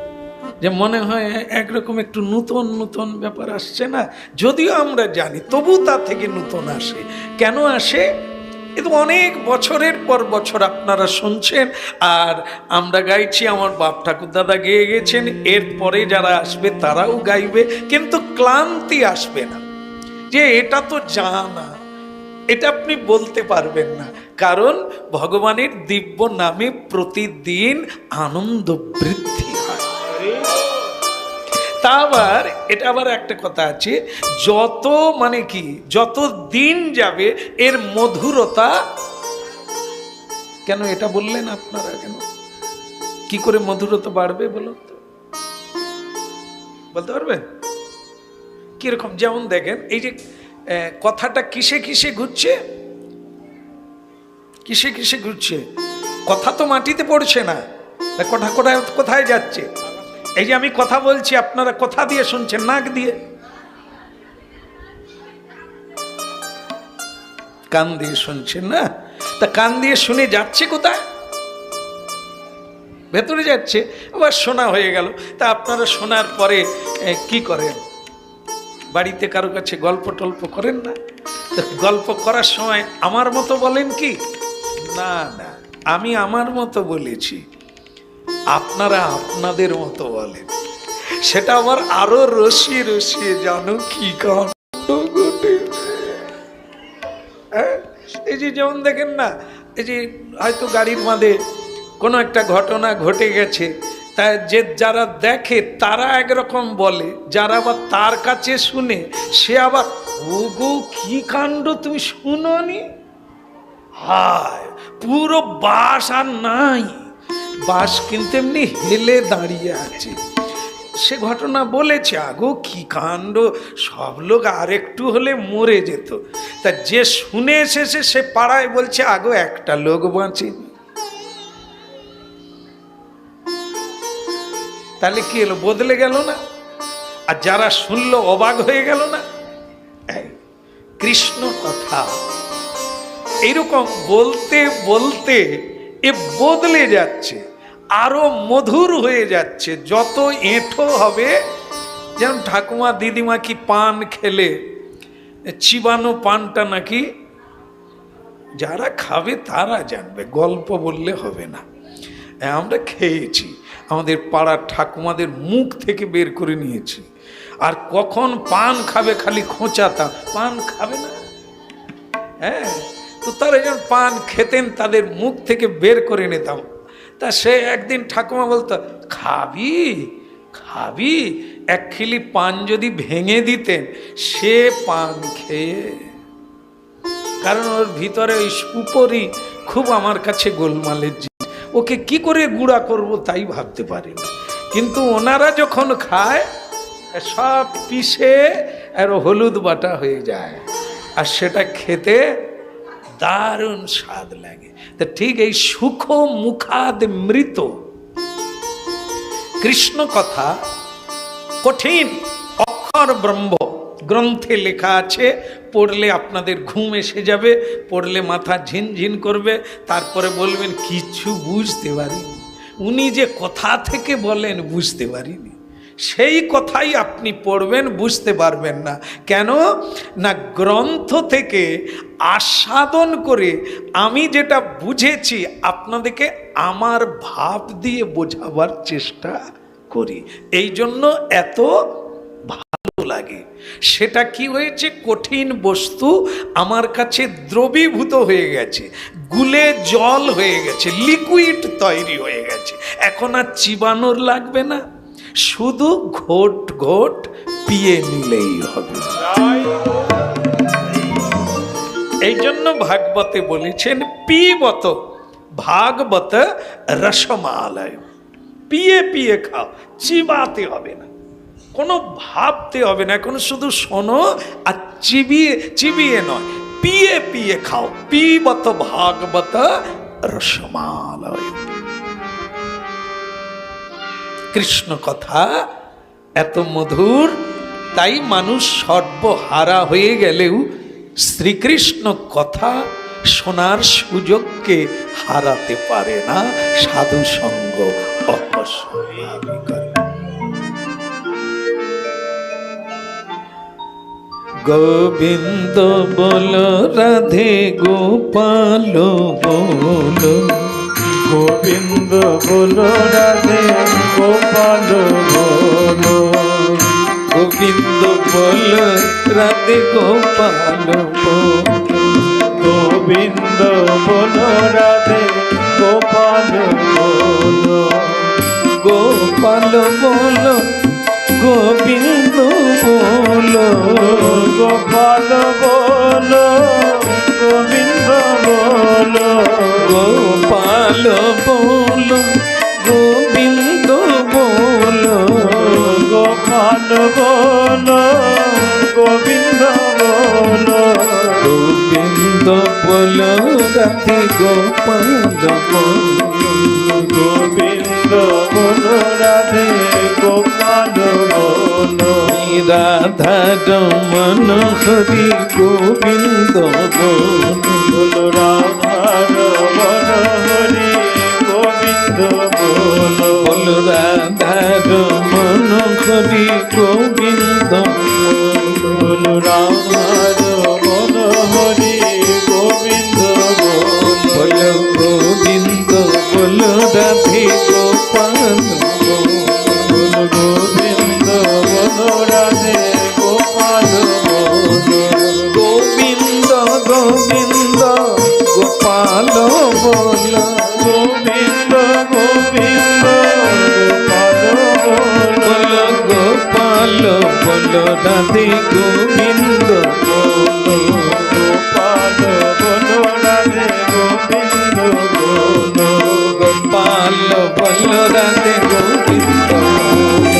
যে মনে হয় একরকম একটু নূতন নূতন ব্যাপার আসছে না? যদিও আমরা জানি, তবু তা থেকে নূতন আসে। কেন আসে? কিন্তু অনেক বছরের পর বছর আপনারা শুনছেন, আর আমরা গাইছি, আমার বাপ ঠাকুর দাদা গেয়ে গেছেন, এরপরে যারা আসবে তারাও গাইবে, কিন্তু ক্লান্তি আসবে না। যে এটা তো জানা, এটা আপনি বলতে পারবেন না, কারণ ভগবানের দিব্য নামে প্রতিদিন আনন্দ বৃদ্ধি হয়। তা আবার এটা আবার একটা কথা আছে, যত মানে কি, যত দিন যাবে এর মধুরতা। কেন এটা বললেন আপনারা? কেন, কি করে মধুরতা বাড়বে বলুন তো, বলতে পারবেন? কিরকম? যেমন দেখেন, এই যে কথাটা কিসে কিসে ঘুরছে, কিসে কিসে ঘুরছে, কথা তো মাটিতে পড়ছে না, কথা কোথায় কোথায় যাচ্ছে? এই যে আমি কথা বলছি, আপনারা কথা দিয়ে শুনছেন, নাক দিয়ে, কান দিয়ে শুনছেন না? তা কান দিয়ে শুনে যাচ্ছে কোথায়? ভেতরে যাচ্ছে। আবার শোনা হয়ে গেল। তা আপনারা শোনার পরে কি করেন? বাড়িতে কারো কাছে গল্প টল্প করেন না? গল্প করার সময় আমার মতো বলেন কি? না না, আমি আমার মতো বলেছি, আপনারা আপনাদের মতো বলেন। সেটা আবার আরো রসিয়ে রসিয়ে, জানো কি কাণ্ড ঘটেছে। এই যে যেমন দেখেন না, এই যে হয়তো গাড়ির মাঝে কোনো একটা ঘটনা ঘটে গেছে, তা যে যারা দেখে তারা একরকম বলে, যারা আবার তার কাছে শুনে সে আবার, ও গো কি কাণ্ড, তুমি শুনোনি? হায়, পুরো বাস আর নাই, বাস কিন্তু এমনি হেলে দাঁড়িয়ে আছে। সে ঘটনা বলেছে, আগো কি কাণ্ড, সব লোক আর একটু হলে মরে যেত। তা যে শুনে এসেছে সে পাড়ায় বলছে, আগো একটা লোক বাঁচেনি। তাহলে কি হলো? বদলে গেল না? আর যারা শুনলো অবাক হয়ে গেল না? কৃষ্ণ কথা এইরকম বলতে বলতে এ বদলে যাচ্ছে, আরো মধুর হয়ে যাচ্ছে। যত এঁঠো হবে, যেমন ঠাকুমা দিদিমা কি পান খেলে চিবানো পানটা নাকি যারা খাবে তারা জানবে, গল্প বললে হবে না। আমরা খেয়েছি, আমাদের পাড়ার ঠাকুমাদের মুখ থেকে বের করে নিয়েছি। আর কখন পান খাবে খালি খোঁচাতাম, পান খাবে না। হ্যাঁ, তো তারা যখন পান খেতেন তাদের মুখ থেকে বের করে নিতাম। তা সে একদিন ঠাকুমা বলতো, খাবি খাবি, এক খিলি পান যদি ভেঙে দিতেন, সে পান খেয়ে, কারণ ওর ভিতরে ওই সুপরি খুব আমার কাছে গোলমালের জিনিস, ওকে কি করে গুঁড়া করব তাই ভাবতে পারিনি। কিন্তু ওনারা যখন খায় সব পিষে আর হলুদ বাটা হয়ে যায়, আর সেটা খেতে দারুণ স্বাদ লাগে। তা ঠিক এই সুখ মুখাদ মৃত কৃষ্ণ কথা কঠিন অক্ষর ব্রহ্ম গ্রন্থে লেখা আছে, পড়লে আপনাদের ঘুম এসে যাবে, পড়লে মাথা ঝিনঝিন করবে, তারপরে বলবেন কিছু বুঝতে পারিনি। উনি যে কথা থেকে বলেন বুঝতে পারিনি, সেই কথাই আপনি পড়বেন, বুঝতে পারবেন না। কেন না, গ্রন্থ থেকে আস্বাদন করে আমি যেটা বুঝেছি আপনাদেরকে আমার ভাব দিয়ে বোঝাবার চেষ্টা করি, এই জন্য এত ভালো লাগে। সেটা কি হয়েছে, কঠিন বস্তু আমার কাছে দ্রবীভূত হয়ে গেছে, গুলে জল হয়ে গেছে, লিকুইড তৈরি হয়ে গেছে। এখন আর চিবানোর লাগবে না, শুধু ঘোট ঘোট পিয়ে নিলেই হবে। এই জন্য ভাগবতে বলেছেন পিবত ভাগবত রসমালয়, পিয়ে পিয়ে খাও, চিবাতে হবে না, কোনো ভাবতে হবে না। এখন শুধু শোনো আর চিবিয়ে চিবিয়ে নয়, পিয়ে পিয়ে খাও। পিবত ভাগবত রসমালয়। কৃষ্ণ কথা এত মধুর, তাই মানুষ সর্বহারা হয়ে গেলেও শ্রীকৃষ্ণ কথা শোনার সুযোগকে হারাতে পারে না। সাধু সঙ্গ অপস্মারী করে। গোবিন্দ বল রাধে গোপাল বল, গোবিন্দ বলো রাধে গোপাল বলো, গোবিন্দ বল রাধে গোপাল বল, গোবিন্দ বলো রাধে গোপাল বলো, গোপাল বল গোবিন্দ বল, গোপাল বলো গোবিন্দ বলো, গোপাল বল গোবিন্দ বল, গোপাল বলো গোবিন্দ বলো, গোবিন্দ বল রাধে গোপাল বল, গোবিন্দ বলো রাধে গোপাল বলো, রাধা রমন হরি গোবিন্দ বল, বলো রাধা রমণ হরি গোবিন্দ বলো, বল রাধা রমন হরি গোবিন্দ বল, বলো রাধা রমণ হরি গোবিন্দ বলো, বল গোবিন্দ বল রাধে গোপাল বল, বলো গোবিন্দ বলো রাধে গোপাল বলো, গোবিন্দ গোবিন্দ গোপাল বল, গোবিন্দ গোবিন্দ গোপাল বল গোপাল বল রাধে গোবিন্দ বল, গোপাল বলো রাধে গোবিন্দ বলো, গোপাল বল রাধে গোবিন্দ বল,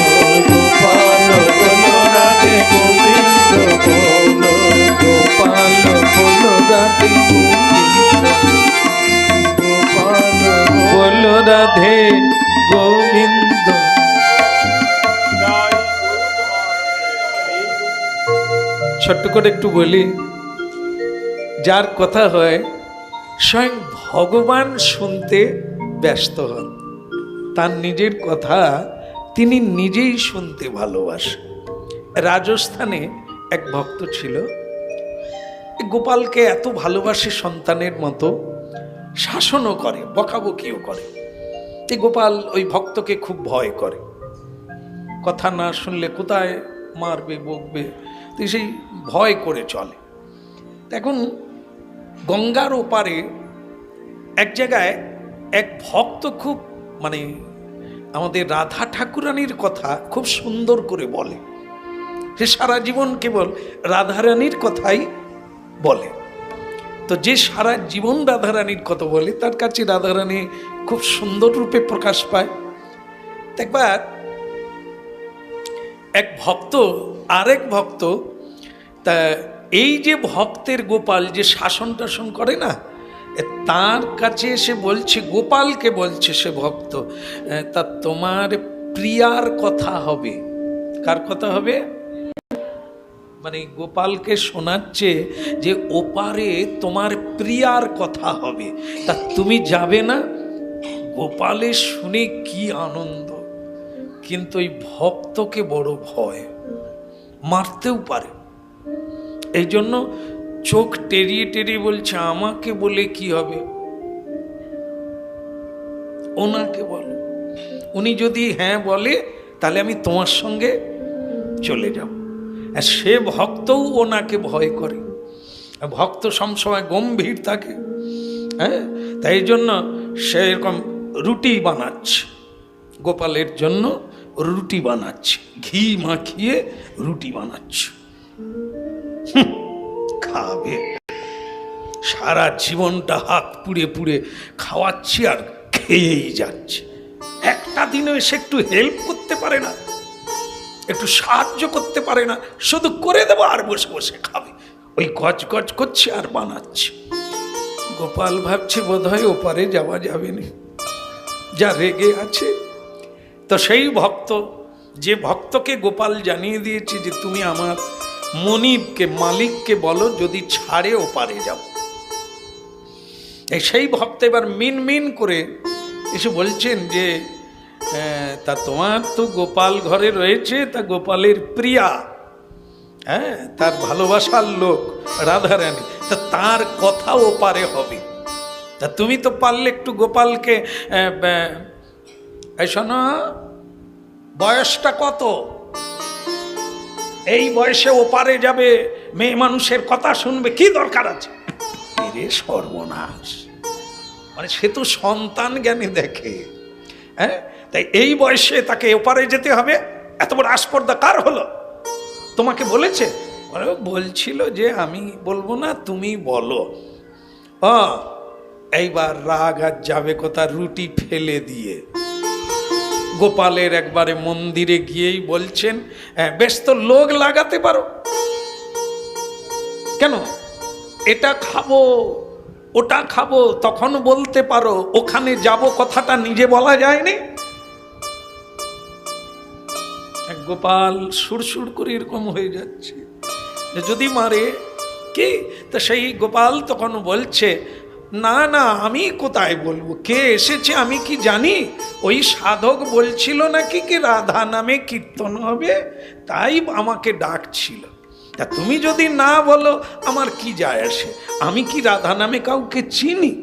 গোপাল বলো রাধে গোবিন্দ বলো, গোপাল বল রাধে গোবিন্দ গোপাল বল রাধে গোবিন্দ। ছোট্ট করে একটু বলি, যার কথা হয় স্বয়ং ভগবান শুনতে ব্যস্ত হন, তার নিজের কথা তিনি নিজেই শুনতে ভালোবাসেন। রাজস্থানে এক ভক্ত ছিল, গোপালকে এত ভালোবাসে সন্তানের মতো, শাসনও করে, বকাবকিও করে। এই গোপাল ওই ভক্তকে খুব ভয় করে, কথা না শুনলে কোথায় মারবে বকবে, তো সেই ভয় করে চলে। এখন গঙ্গার ওপারে এক জায়গায় এক ভক্ত খুব মানে আমাদের রাধা ঠাকুরানীর কথা খুব সুন্দর করে বলে, সে সারা জীবন কেবল রাধারানীর কথাই বলে। তো যে সারা জীবন রাধারানীর কথা বলে তার কাছে রাধারানী খুব সুন্দর রূপে প্রকাশ পায়। একবার এক ভক্ত আরেক ভক্ত, তা এই যে ভক্তের গোপাল যে শাসন টাসন করে না, তার কাছে এসে বলছে, গোপালকে বলছে সে ভক্ত, তা তোমার প্রিয়ার কথা হবে। কার কথা হবে? মানে গোপালকে শোনাচ্ছে যে ওপারে তোমার প্রিয়ার কথা হবে, তা তুমি যাবে না? গোপালের শুনে কি আনন্দ, কিন্তু ওই ভক্তকে বড় ভয়, মারতেও পারে। এই জন্য চোখ টেরিয়ে টেরিয়ে বলছে, আমাকে বলে কি হবে, ওনাকে বলো, উনি যদি হ্যাঁ বলে তাহলে আমি তোমার সঙ্গে চলে যাব, আর সে ভক্তও ওনাকে ভয় করে, ভক্ত সবসময় গম্ভীর থাকে। হ্যাঁ, তাই জন্য সে এরকম রুটি বানাচ্ছে, গোপালের জন্য রুটি বানাচ্ছে, ঘি মাখিয়ে রুটি বানাচ্ছে। খাবে, সারা জীবনটা হাত পুড়ে পুড়ে খাওয়াচ্ছি আর খেয়েই যাচ্ছে। একটা দিনও এসে একটু হেল্প করতে পারে না, একটু সাহায্য করতে পারে না, শুধু করে দেবো আর বসে বসে খাবে। ওই গজ গজ করছে আর বানাচ্ছে। গোপাল ভাবছে বোধহয় ওপারে যাওয়া যাবে না, যা রেগে আছে। তো সেই ভক্ত, যে ভক্তকে গোপাল জানিয়ে দিয়েছে যে তুমি আমার মনিবকে, মালিককে বলো যদি ছাড়ে ওপারে যাব, সেই ভক্ত এবার মিন মিন করে এসে বলছেন যে তা তোমার তো গোপাল ঘরে রয়েছে, তা গোপালের প্রিয়া, হ্যাঁ, তার ভালোবাসার লোক রাধারানী, তা তার কথা ওপারে হবে। তা তুমি তো পারলে একটু গোপালকে, শোনো বয়সটা কত, এই বয়সে ওপারে যাবে, মেয়ে মানুষের কথা শুনবে, কি দরকার আছে? এরে সর্বনাশ, মানে সে তো সন্তান জ্ঞানী দেখে। হ্যাঁ, তাই এই বয়সে তাকে ওপারে যেতে হবে? এত বড় আস্পর্ধা কার হলো? তোমাকে বলেছে? বলছিল যে আমি বলবো না, তুমি বলো। এইবার রাগ আর যাবে কোথা, রুটি ফেলে দিয়ে গোপালের একবারে মন্দিরে গিয়েই বলছেন, বেশ তো লোক লাগাতে পারো, কেন এটা খাবো ওটা খাবো তখন বলতে পারো, ওখানে যাব কথাটা নিজে বলা যায়নি? গোপাল সুরসুর করে এরকম হয়ে যাচ্ছে যে যদি মারে কি। তা সেই গোপাল তখন বলছে, না না আমি কোথায় বলবো, কে এসেছে আমি কি জানি? ওই সাধক বলছিল নাকি কি রাধা নামে কীর্তন হবে, তাই আমাকে ডাকছিল। তা তুমি যদি না বলো আমার কি যায় আসে, আমি কি রাধা নামে কাউকে চিনি?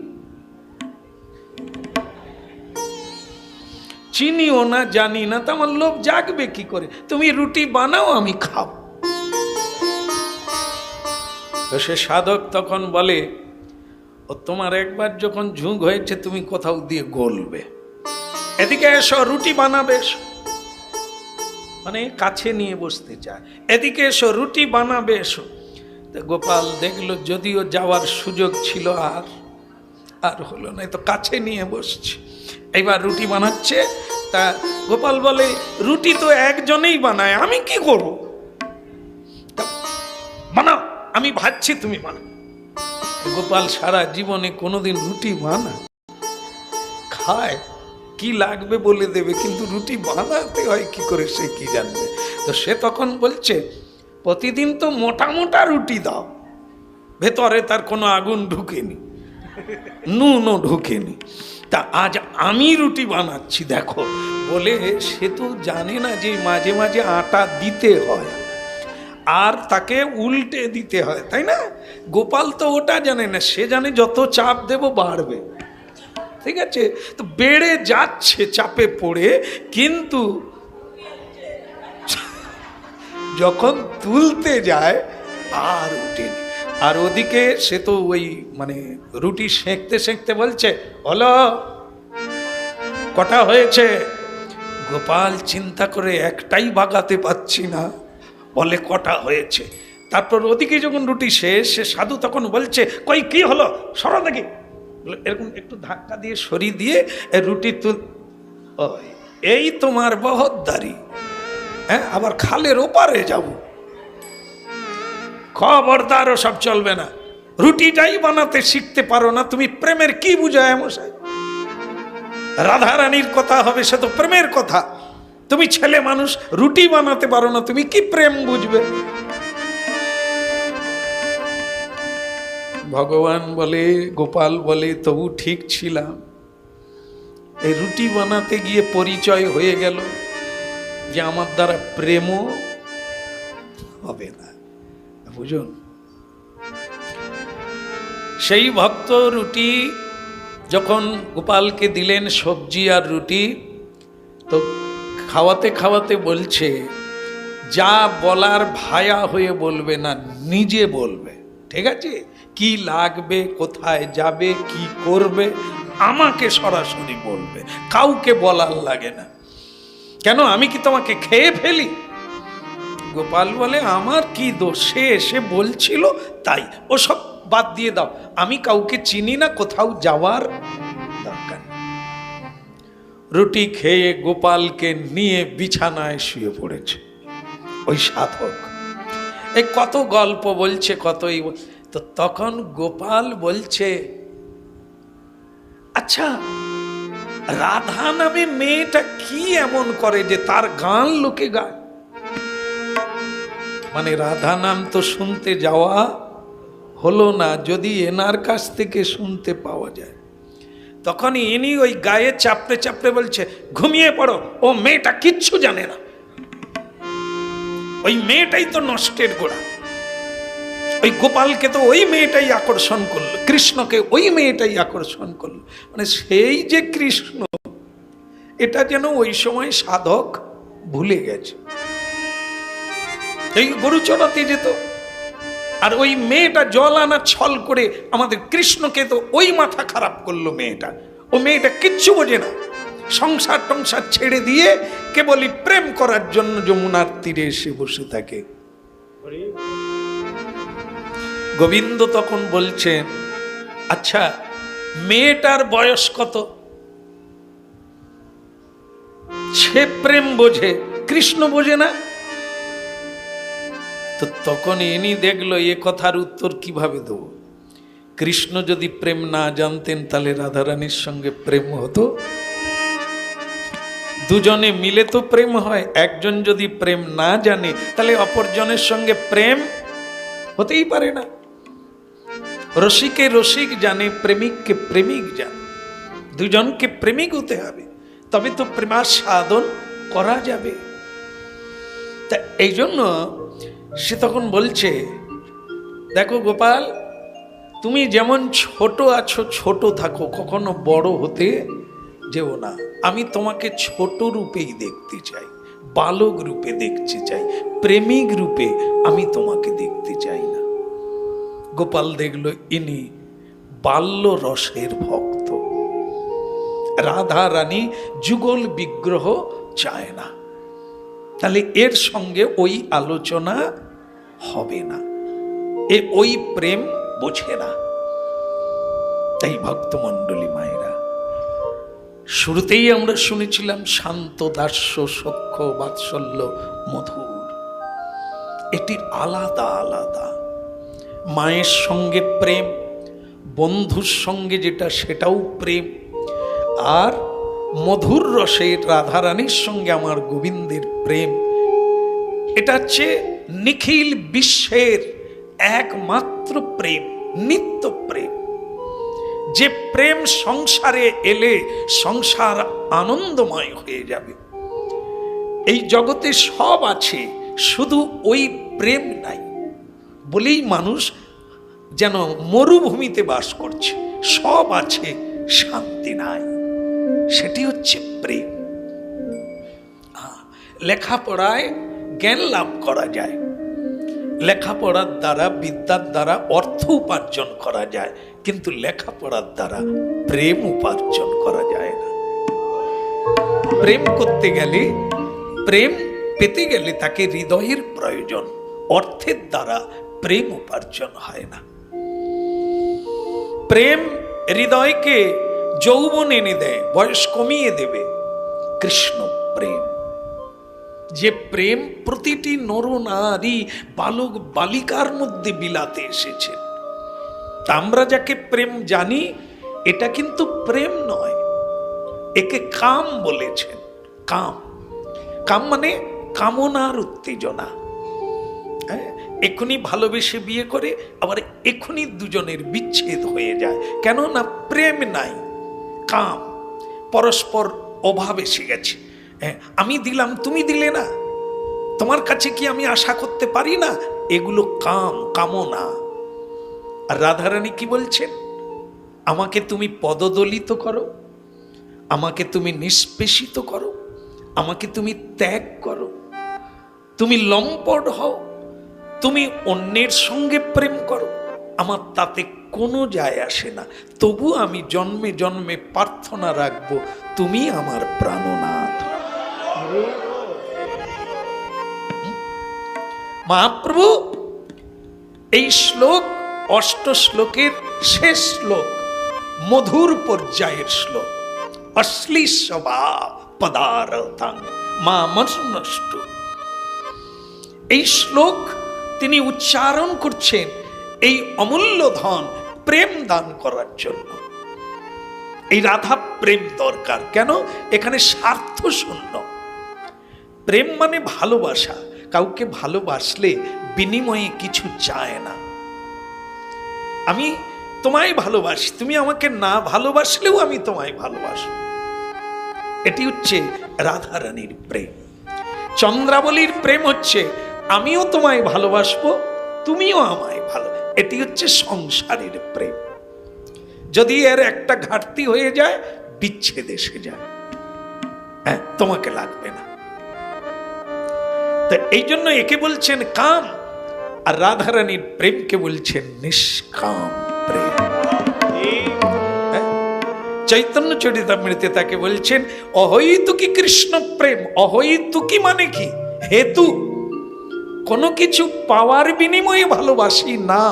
চিনিও না, জানি না, তো আমার লোভ জাগবে কি করে? তুমি রুটি বানাও, আমি খাবো। তো সে সাধক তখন বলে, ও তোমার একবার যখন ঝুঁক হয়েছে তুমি কোথাও দিয়ে গলবে, এদিকে এসো রুটি বানাবে, মানে কাছে নিয়ে বসতে চায়, এদিকে এসো রুটি বানাবে এসো। তো গোপাল দেখলো যদিও যাওয়ার সুযোগ ছিল আর হলো না, তো কাছে নিয়ে বসছে, এবার রুটি বানাচ্ছে। তা গোপাল বলে, রুটি তো একজনেই বানায়, আমি কি করব? বানাও, আমি ভাবছি তুমি বানাও। গোপাল সারা জীবনে কোনোদিন রুটি বানায়, খায়, কি লাগবে বলে দেবে, কিন্তু রুটি বানাতে হয় কি করে সে কি জানবে। তো সে তখন বলছে, প্রতিদিন তো মোটা মোটা রুটি দাও, ভেতরে তার কোনো আগুন ঢুকেনি, নুনও ঢুকেনি, তা আজ আমি রুটি বানাচ্ছি দেখো। বলে সে তো জানে না যে মাঝে মাঝে আটা দিতে হয় আর তাকে উল্টে দিতে হয়, তাই না? গোপাল তো ওটা জানে না, সে জানে যত চাপ দেব বাড়বে, ঠিক আছে? তো বেড়ে যাচ্ছে চাপে পড়ে, কিন্তু যখন তুলতে যায় আর উঠেনি। আর ওদিকে সে তো ওই মানে রুটি সেঁকতে সেঁকতে বলছে, হলো কটা হয়েছে? গোপাল চিন্তা করে, একটাই বাগাতে পাচ্ছি না, বলে কটা হয়েছে। তারপর ওদিকে যখন রুটি শেষ, সে সাধু তখন বলছে, কই কি হলো, সরো দেখি। এরকম একটু ধাক্কা দিয়ে সরিয়ে দিয়ে রুটি তুল, এই তোমার বহদ্দারি, হ্যাঁ, আবার খালের ওপারে যাব, খবরদার সব চলবে না। রুটিটাই বানাতে শিখতে পারো না, তুমি প্রেমের কি বুঝায় মশাই? রাধারানীর কথা হবে, সে তো প্রেমের কথা, তুমি ছেলে মানুষ, রুটি বানাতে পারো না, তুমি কি প্রেম বুঝবে? ভগবান বলে, গোপাল বলে, তবু ঠিক ছিলাম, এই রুটি বানাতে গিয়ে পরিচয় হয়ে গেল যে আমার দ্বারা প্রেমও হবে না, বুঝুন। সেই ভক্ত রুটি যখন গোপালকে দিলেন, সবজি আর রুটি, তো খাওয়াতে খাওয়াতে বলছে যা বলার ভায়া হয়ে বলবে না, নিজে বলবে। ঠিক আছে, কি লাগবে, কোথায় যাবে, কি করবে, আমাকে সরাসরি বলবে, কাউকে বলার লাগে না। কেন, আমি কি তোমাকে খেয়ে ফেলি? গোপাল বলে আমার কি দোষ, সে এসে বলছিল তাই, ওসব বাদ দিয়ে দাও, আমি কাউকে চিনি না, কোথাও যাওয়ার দরকার নেই। রুটি খেয়ে গোপালকে নিয়ে বিছানায় শুয়ে পড়েছে ওই সাধক। এই কত গল্প বলছে, কতই তো। তখন গোপাল বলছে, আচ্ছা রাধা নামে মেয়েটা কি এমন করে যে তার গান লোকে গায়? মানে রাধা নাম তো শুনতে যাওয়া হলো না, যদি এনার কাছ থেকে শুনতে পাওয়া যায়। তখন ইনি ওই গায়ে চাপড়ে চাপড়ে বলছে, ঘুমিয়ে পড়ো, ও মেয়েটা কিচ্ছু জানে না, ওই মেয়েটাই তো নষ্টের গোড়া, ওই গোপালকে তো ওই মেয়েটাই আকর্ষণ করলো, কৃষ্ণকে ওই মেয়েটাই আকর্ষণ করলো। মানে সেই যে কৃষ্ণ, এটা যেন ওই সময় সাধক ভুলে গেছে। এই গরু চড়াতে যেত, আর ওই মেয়েটা জল আনা ছল করে আমাদের কৃষ্ণকে তো ওই মাথা খারাপ করলো মেয়েটা। ও মেয়েটা কিচ্ছু বোঝে না, সংসার টংসার ছেড়ে দিয়ে কেবলই প্রেম করার জন্য যমুনার তীরে এসে বসে থাকে। গোবিন্দ তখন বলছেন, আচ্ছা মেয়েটার বয়স কত? সে প্রেম বোঝে, কৃষ্ণ বোঝে না। তো তখন ইনি দেখলো এ কথার উত্তর কিভাবে দেব। কৃষ্ণ যদি প্রেম না জানতেন তাহলে রাধারানীর সঙ্গে প্রেম হতো? দুজনে মিলে তো প্রেম হয়। একজন যদি প্রেম না জানে তাহলে অপরজনের সঙ্গে প্রেম হতেই পারে না। রসিকে রসিক জানে, প্রেমিককে প্রেমিক জানে। দুজনকে প্রেমিক হতে হবে, তবে তো প্রেমাস্বাদন করা যাবে। তা এই জন্য সে তখন বলছে, দেখো গোপাল, তুমি যেমন ছোট আছো ছোট থাকো, কখনো বড় হতে যেও না। আমি তোমাকে ছোট রূপেই দেখতে চাই, বালক রূপে দেখতে চাই, প্রেমিক রূপে আমি তোমাকে দেখতে চাই না। গোপাল দেখলো ইনি বাল্য রসের ভক্ত, রাধা রানী যুগল বিগ্রহ চায় না, তাহলে এর সঙ্গে ওই আলোচনা হবে না, এ ওই প্রেম বোঝে না। তাই ভক্তমণ্ডলী মায়েরা, শুরুতেই আমরা শুনেছিলাম শান্ত দাস্য সখ্য বাৎসল্য মধুর, এটি আলাদা আলাদা। মায়ের সঙ্গে প্রেম, বন্ধুর সঙ্গে যেটা সেটাও প্রেম, আর মধুর রসের রাধারানীর সঙ্গে আমার গোবিন্দের প্রেম, এটা হচ্ছে নিখিল বিশ্বের একমাত্র প্রেম, নিত্য প্রেম। যে প্রেম সংসারে এলে সংসার আনন্দময় হয়ে যাবে। এই জগতে সব আছে, শুধু ওই প্রেম নাই বলেই মানুষ যেন মরুভূমিতে বাস করছে। সব আছে, শান্তি নাই, সেটি হচ্ছে প্রেম। লেখাপড়ায় জ্ঞান লাভ করা যায়, লেখাপড়ার দ্বারা, বিদ্যার দ্বারা অর্থ উপার্জন করা যায়, কিন্তু লেখাপড়ার দ্বারা প্রেম উপার্জন করা যায় না। প্রেম করতে গেলে, প্রেম পেতে গেলে তাকে হৃদয়ের প্রয়োজন, অর্থের দ্বারা প্রেম উপার্জন হয় না। প্রেম হৃদয়কে যৌবন এনে দেয়, বয়স কমিয়ে দেবে। কৃষ্ণ প্রেম, যে প্রেম প্রতিটি নর নারী বালক বালিকার মধ্যে বিলাতে এসেছে। তা আমরা যাকে প্রেম জানি, এটা কিন্তু প্রেম নয়, একে কাম বলেছেন। কাম, কাম মানে কামনার উত্তেজনা। এখনই ভালোবেসে বিয়ে করে, আবার এখনই দুজনের বিচ্ছেদ হয়ে যায়। কেন না প্রেম নাই, কাম, পরস্পর অভাব এসে গেছে। আমি দিলাম, তুমি দিলে না, তোমার কাছে কি আমি আশা করতে পারি না, এগুলো কাম, কামনা। আর রাধারানী কি বলছেন, আমাকে তুমি পদদলিত করো, আমাকে তুমি নিষ্পেষিত করো, আমাকে তুমি ত্যাগ করো, তুমি লম্পট হও, তুমি অন্যের সঙ্গে প্রেম করো, আমার তাতে কোনো যায় আসে না। তবু আমি জন্মে জন্মে প্রার্থনা রাখবো তুমি আমার প্রাণনাথ। মহাপ্রভু এই শ্লোক অষ্ট শ্লোকের শেষ শ্লোক, মধুর পর্যায়ের শ্লোক। অশ্লীষবা পদারথাং মামনষ্টু। এই শ্লোক তিনি উচ্চারণ করছেন এই অমূল্য ধন প্রেম দান করার জন্য। এই রাধা প্রেম দরকার কেন? এখানে স্বার্থ শূন্য। প্রেম মানে ভালোবাসা। কাউকে ভালোবাসলে বিনিময়ে কিছু চায় না। আমি তোমায় ভালোবাসি, তুমি আমাকে না ভালোবাসলেও আমি তোমায় ভালোবাসি। এটি হচ্ছে রাধারানীর প্রেম। চন্দ্রাবলীর প্রেম হচ্ছে আমিও তোমায় ভালোবাসবো, তুমিও আমায় ভালো। এটি হচ্ছে সংসারের প্রেম। যদি এর একটা ঘাটতি হয়ে যায়, বিচ্ছেদ এসে যায়, হ্যাঁ তোমাকে লাগবে না। তো এই জন্য একে বলছেন কাম, আর রাধারানীর প্রেমকে বলছেন নিষ্কাম প্রেম। চৈতন্য চরিতামৃতে তাকে বলছেন অহৈতুকী কৃষ্ণ প্রেম। অহৈতুকী মানে কি? হেতু। কোনো কিছু পাওয়ার বিনিময়ে ভালোবাসি না,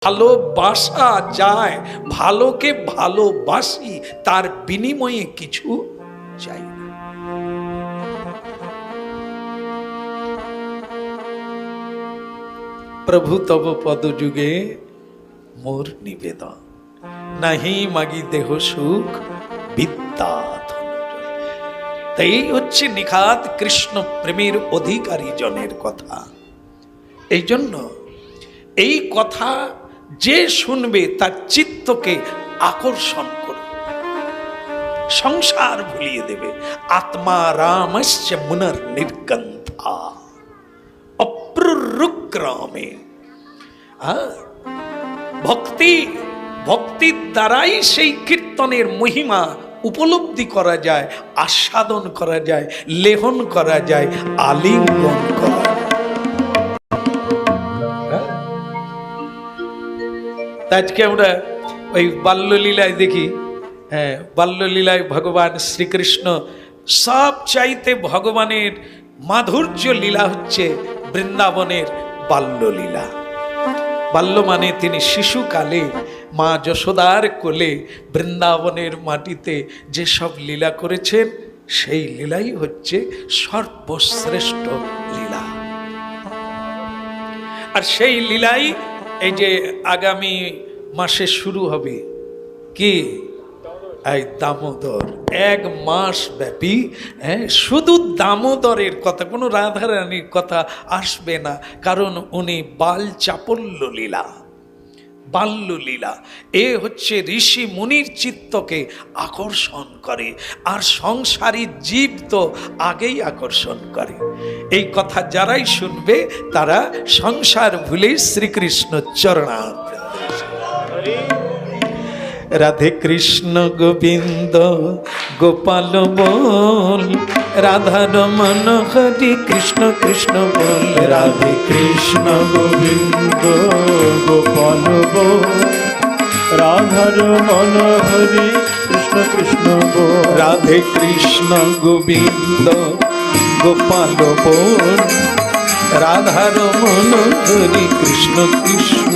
ভালোবাসা যায়, ভালোকে ভালোবাসি, তার বিনিময়ে কিছু চাই না। প্রভু তব পদ যুগে মোর নিবেদন, নাহি মাগি দেহ সুখ বিদ্যা। তাই হচ্ছে নিখাত কৃষ্ণ প্রেমের অধিকারী জনের কথা। এই জন্য এই কথা যে শুনবে তার চিত্তকে আকর্ষণ করবে, সংসার ভুলিয়ে দেবে। আত্মা রামস্য মুনর নির্গন্ধা অপ্রুগ্রামে। ভক্তির দ্বারাই সেই কীর্তনের মহিমা উপলব্ধি করা যায়, আস্বাদন করা যায়, লেহন করা যায়, আলিঙ্গন করা যায়। আজকে আমরা ওই বাল্যলীলায় দেখি, হ্যাঁ বাল্যলীলায় ভগবান শ্রীকৃষ্ণ সব চাইতে ভগবানের মাধুর্য লীলা হচ্ছে বৃন্দাবনের বাল্যলীলা। বাল্য মানে তিনি শিশুকালে মা যশোদার কোলে বৃন্দাবনের মাটিতে যেসব লীলা করেছেন, সেই লীলাই হচ্ছে সর্বশ্রেষ্ঠ লীলা। আর সেই লীলাই এই যে আগামী মাসে শুরু হবে, কি এই দামোদর, 1 মাস ব্যাপী। শুধু দামোদরের কথা, কোনো রাধারানীর কথা আসবে না, কারণ উনি বাল চাপল্য লীলা, বাল্যলীলা। এ হচ্ছে ঋষি মুনির চিত্তকে আকর্ষণ করে, আর সংসারী জীব তো আগেই আকর্ষণ করে। এই কথা যারাই শুনবে তারা সংসার ভুলে শ্রীকৃষ্ণ চরণামৃত। রাধে কৃষ্ণ গোবিন্দ গোপাল বল, রাধা রমন হরি কৃষ্ণ কৃষ্ণ বল। রাধে কৃষ্ণ গোবিন্দ গোপাল বল, রাধার মন হরি কৃষ্ণ কৃষ্ণ বল। রাধে কৃষ্ণ গোবিন্দ গোপাল বল, রাধা রমন হরি কৃষ্ণ কৃষ্ণ।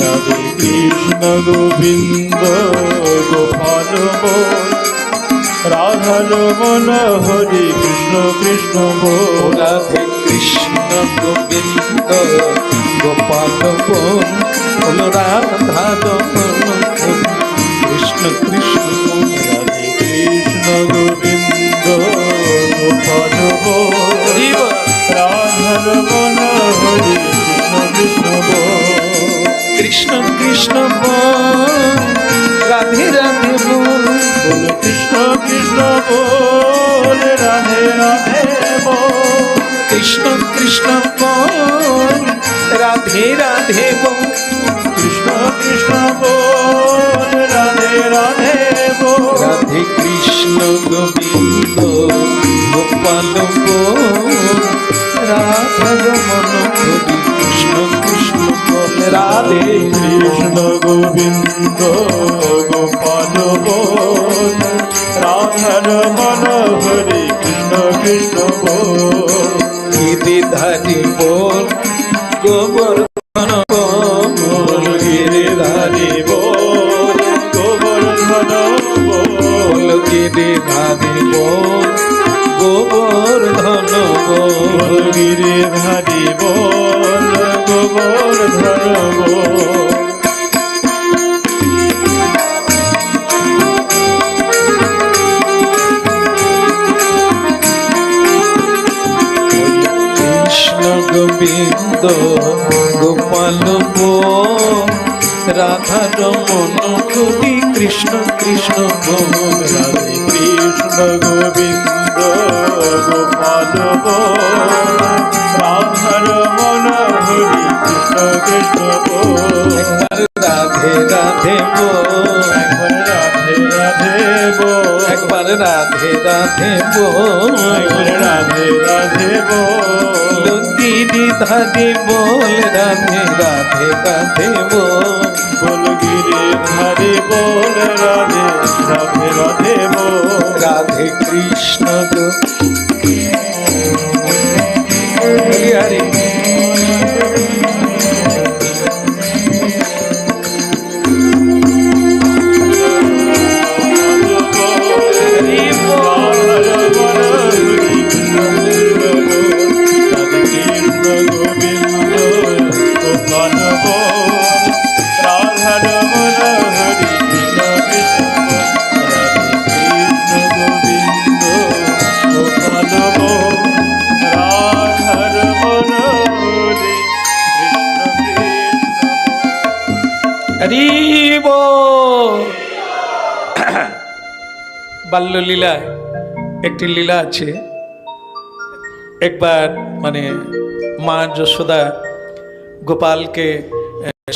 রাধে কৃষ্ণ গোবিন্দ গোপাল বল, রাধার মন হরি কৃষ্ণ কৃষ্ণ বল। রাধে কৃষ্ণ গোবিন্দ গোপাল বল, রাধা রমন কৃষ্ণ কৃষ্ণ। রাধে কৃষ্ণ গোবিন্দ গোপাল বল, রাধার মন হরি কৃষ্ণ কৃষ্ণ বল। কৃষ্ণ কৃষ্ণ বল, রাধে রাধে বল, বল কৃষ্ণ কৃষ্ণ বল, রাধে রাধে বল। কৃষ্ণ কৃষ্ণ বল, রাধে রাধে বল, কৃষ্ণ কৃষ্ণ বল, রাধে রাধে বল। রাধে কৃষ্ণ গোবিন্দ গোপাল বল, রাধা রাধে কৃষ্ণ গোবিন্দ গোপাল বোল রাধার মন হরি কৃষ্ণ কৃষ্ণ বোল গিরিধারী বল গোবর্ধন বল গিরিধারী বোল গোবর্ধন বোল গিরিধারী বল গোবর্ধন বল গিরিধারী বোল গোবর্ধন বোল কৃষ্ণ গোবিন্দ গোপাল বল রাধা রমন কবি কৃষ্ণ কৃষ্ণ বল রাধে কৃষ্ণ গোবিন্দ গোপাল বোল রাধার মন হরি কৃষ্ণ কৃষ্ণ বোল রাধে রাধে বল একবার রাধে রাধে বোল একবার রাধে রাধে বল একবার রাধে রাধে বোল গিরিধারী বল রাধে রাধে রাধে বল बोल गिरिधारी बोल राधे राधे राधे बोल রাধে কৃষ্ণ গো হরি হরি হরি বল। বাল্যলীলায় একটি লীলা আছে। একবার মানে মা যশোদা গোপালকে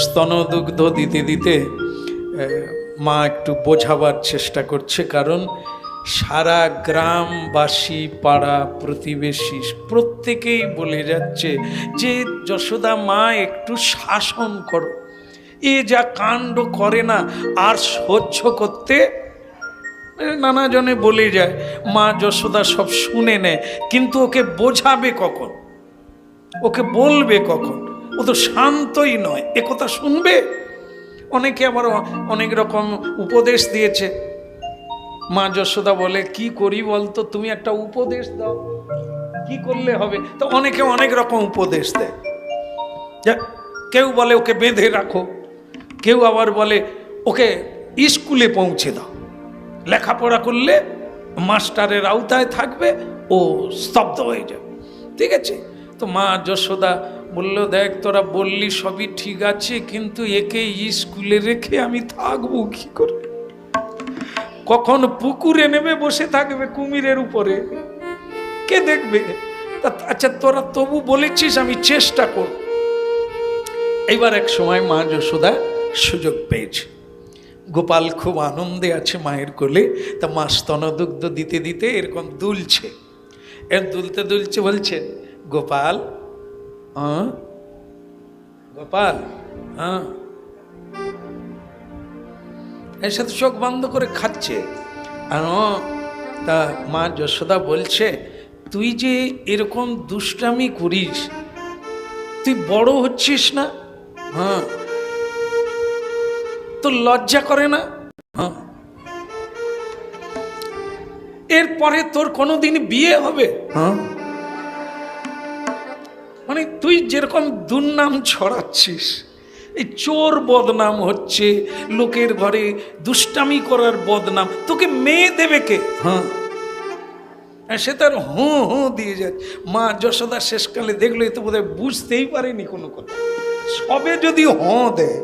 স্তনদুগ্ধ দিতে দিতে মা একটু বোঝাবার চেষ্টা করছে, কারণ সারা গ্রামবাসী পাড়া প্রতিবেশী প্রত্যেকেই বলে যাচ্ছে যে যশোদা মা একটু শাসন করো, এ যা কাণ্ড করে না আর সহ্য করতে। নানা জনে বলে যায়, মা যশোদা সব শুনে নেয়, কিন্তু ওকে বোঝাবে কখন, ওকে বলবে কখন? ও তো শান্তই নয়, এ কথা শুনবে। অনেকে আবার অনেক রকম উপদেশ দিয়েছে। মা যশোদা বলে, কি করি বলতো, তুমি একটা উপদেশ দাও, কি করলে হবে? তো অনেকে অনেক রকম উপদেশ দেয়। কেউ বলে ওকে বেঁধে রাখো, কেউ আবার বলে ওকে স্কুলে পৌঁছে দাও, লেখাপড়া করলে মাস্টারের আওতায় থাকবে, ও স্তব্ধ হয়ে যাবে। ঠিক আছে, তো মা যশোদা বলল, দেখ তোরা বললি সবই ঠিক আছে, কিন্তু একে স্কুলে রেখে আমি থাকবো কি করে? কখন পুকুরে নেমে বসে থাকবে কুমিরের উপরে, কে দেখবে? আচ্ছা তোরা তবু বলেছিস, আমি চেষ্টা করব। এইবার এক সময় মা যশোদা সুযোগ পেয়েছে, গোপাল খুব আনন্দে আছে মায়ের কোলে, তা মা স্তনদুগ্ধ দিতে দিতে এরকম দুলছে, দুলতে দুলছে বলছে, গোপাল গোপাল এর সাথে চোখ বন্ধ করে খাচ্ছে। আর তা মা যশোদা বলছে, তুই যে এরকম দুষ্টামি করিস, তুই বড় হচ্ছিস না? হ্যাঁ। তোর লজ্জা করে না? হ্যাঁ। এরপরে তোর কোনোদিন বিয়ে হবে? হ্যাঁ। মানে তুই যেরকম দুর্নাম ছড়াচ্ছিস, এই চোর বদনাম হচ্ছে, লোকের ঘরে দুষ্টামি করার বদনাম, তোকে মেয়ে দেবে কে? হ্যাঁ। সে তার হুঁ হুঁ দিয়ে যায়। মা যশোদা শেষকালে দেখলো এ তো বোধহয় বুঝতেই পারেনি কোনো কথা, সবে যদি হঁ দেয়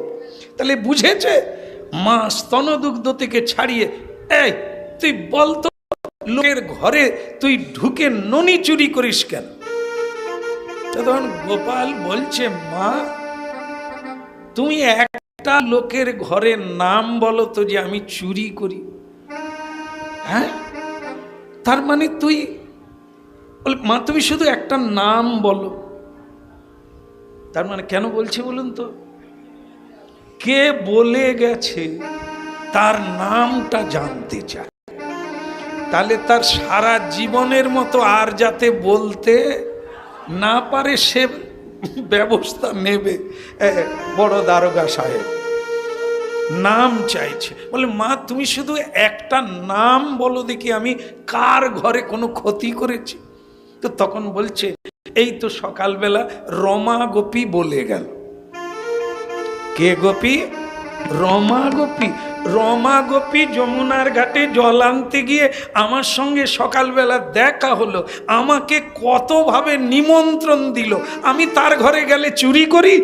তাহলে বুঝেছে। মা স্তনদুগ্ধ থেকে ছাড়িয়ে, এই তুই বলতো লোকের ঘরে তুই ঢুকে ননি চুরি করিস কেন? তখন গোপাল বলছে, মা তুমি একটা লোকের ঘরের নাম বলো তো যে আমি চুরি করি। হ্যাঁ, তার মানে তুই, মা তুমি শুধু একটা নাম বলো। তার মানে কেন বলছি বলুন তো? কে বলে গেছে তার নামটা জানতে চায়, তাহলে তার সারা জীবনের মতো আর যাতে বলতে না পারে সে ব্যবস্থা নেবে। বড় দারোগা সাহেব নাম চাইছে, বলে মা তুমি শুধু একটা নাম বলো দেখি, আমি কার ঘরে কোনো ক্ষতি করেছি? তো তখন বলছে এই তো সকালবেলা রমা গোপী বলে গেল। কে গোপী? রমা গোপী। রমা গোপী যমুনার ঘাটে জল আনতে গিয়ে আমার সঙ্গে সকালবেলা দেখা হলো, আমাকে কতভাবে নিমন্ত্রণ দিল, আমি তার ঘরে গেলে চুরি করি?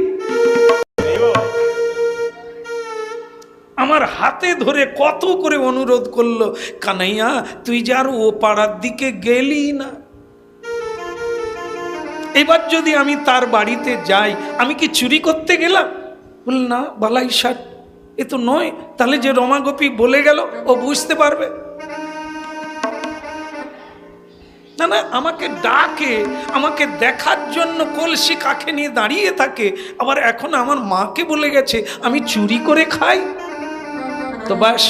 আমার হাতে ধরে কত করে অনুরোধ করলো, কানাইয়া তুই যে আর ও পাড়ার দিকে গেলি না, এবার যদি আমি তার বাড়িতে যাই আমি কি চুরি করতে গেলাম? বল না বালাই ষাট, এ তো নয়। তাহলে যে রমা গোপী বলে গেল ও বুঝতে পারবে না। না, আমাকে ডাকে, আমাকে দেখার জন্য কলসি কাকে নিয়ে দাঁড়িয়ে থাকে, আবার এখন আমার মাকে বলে গেছে আমি চুরি করে খাই। তো বাস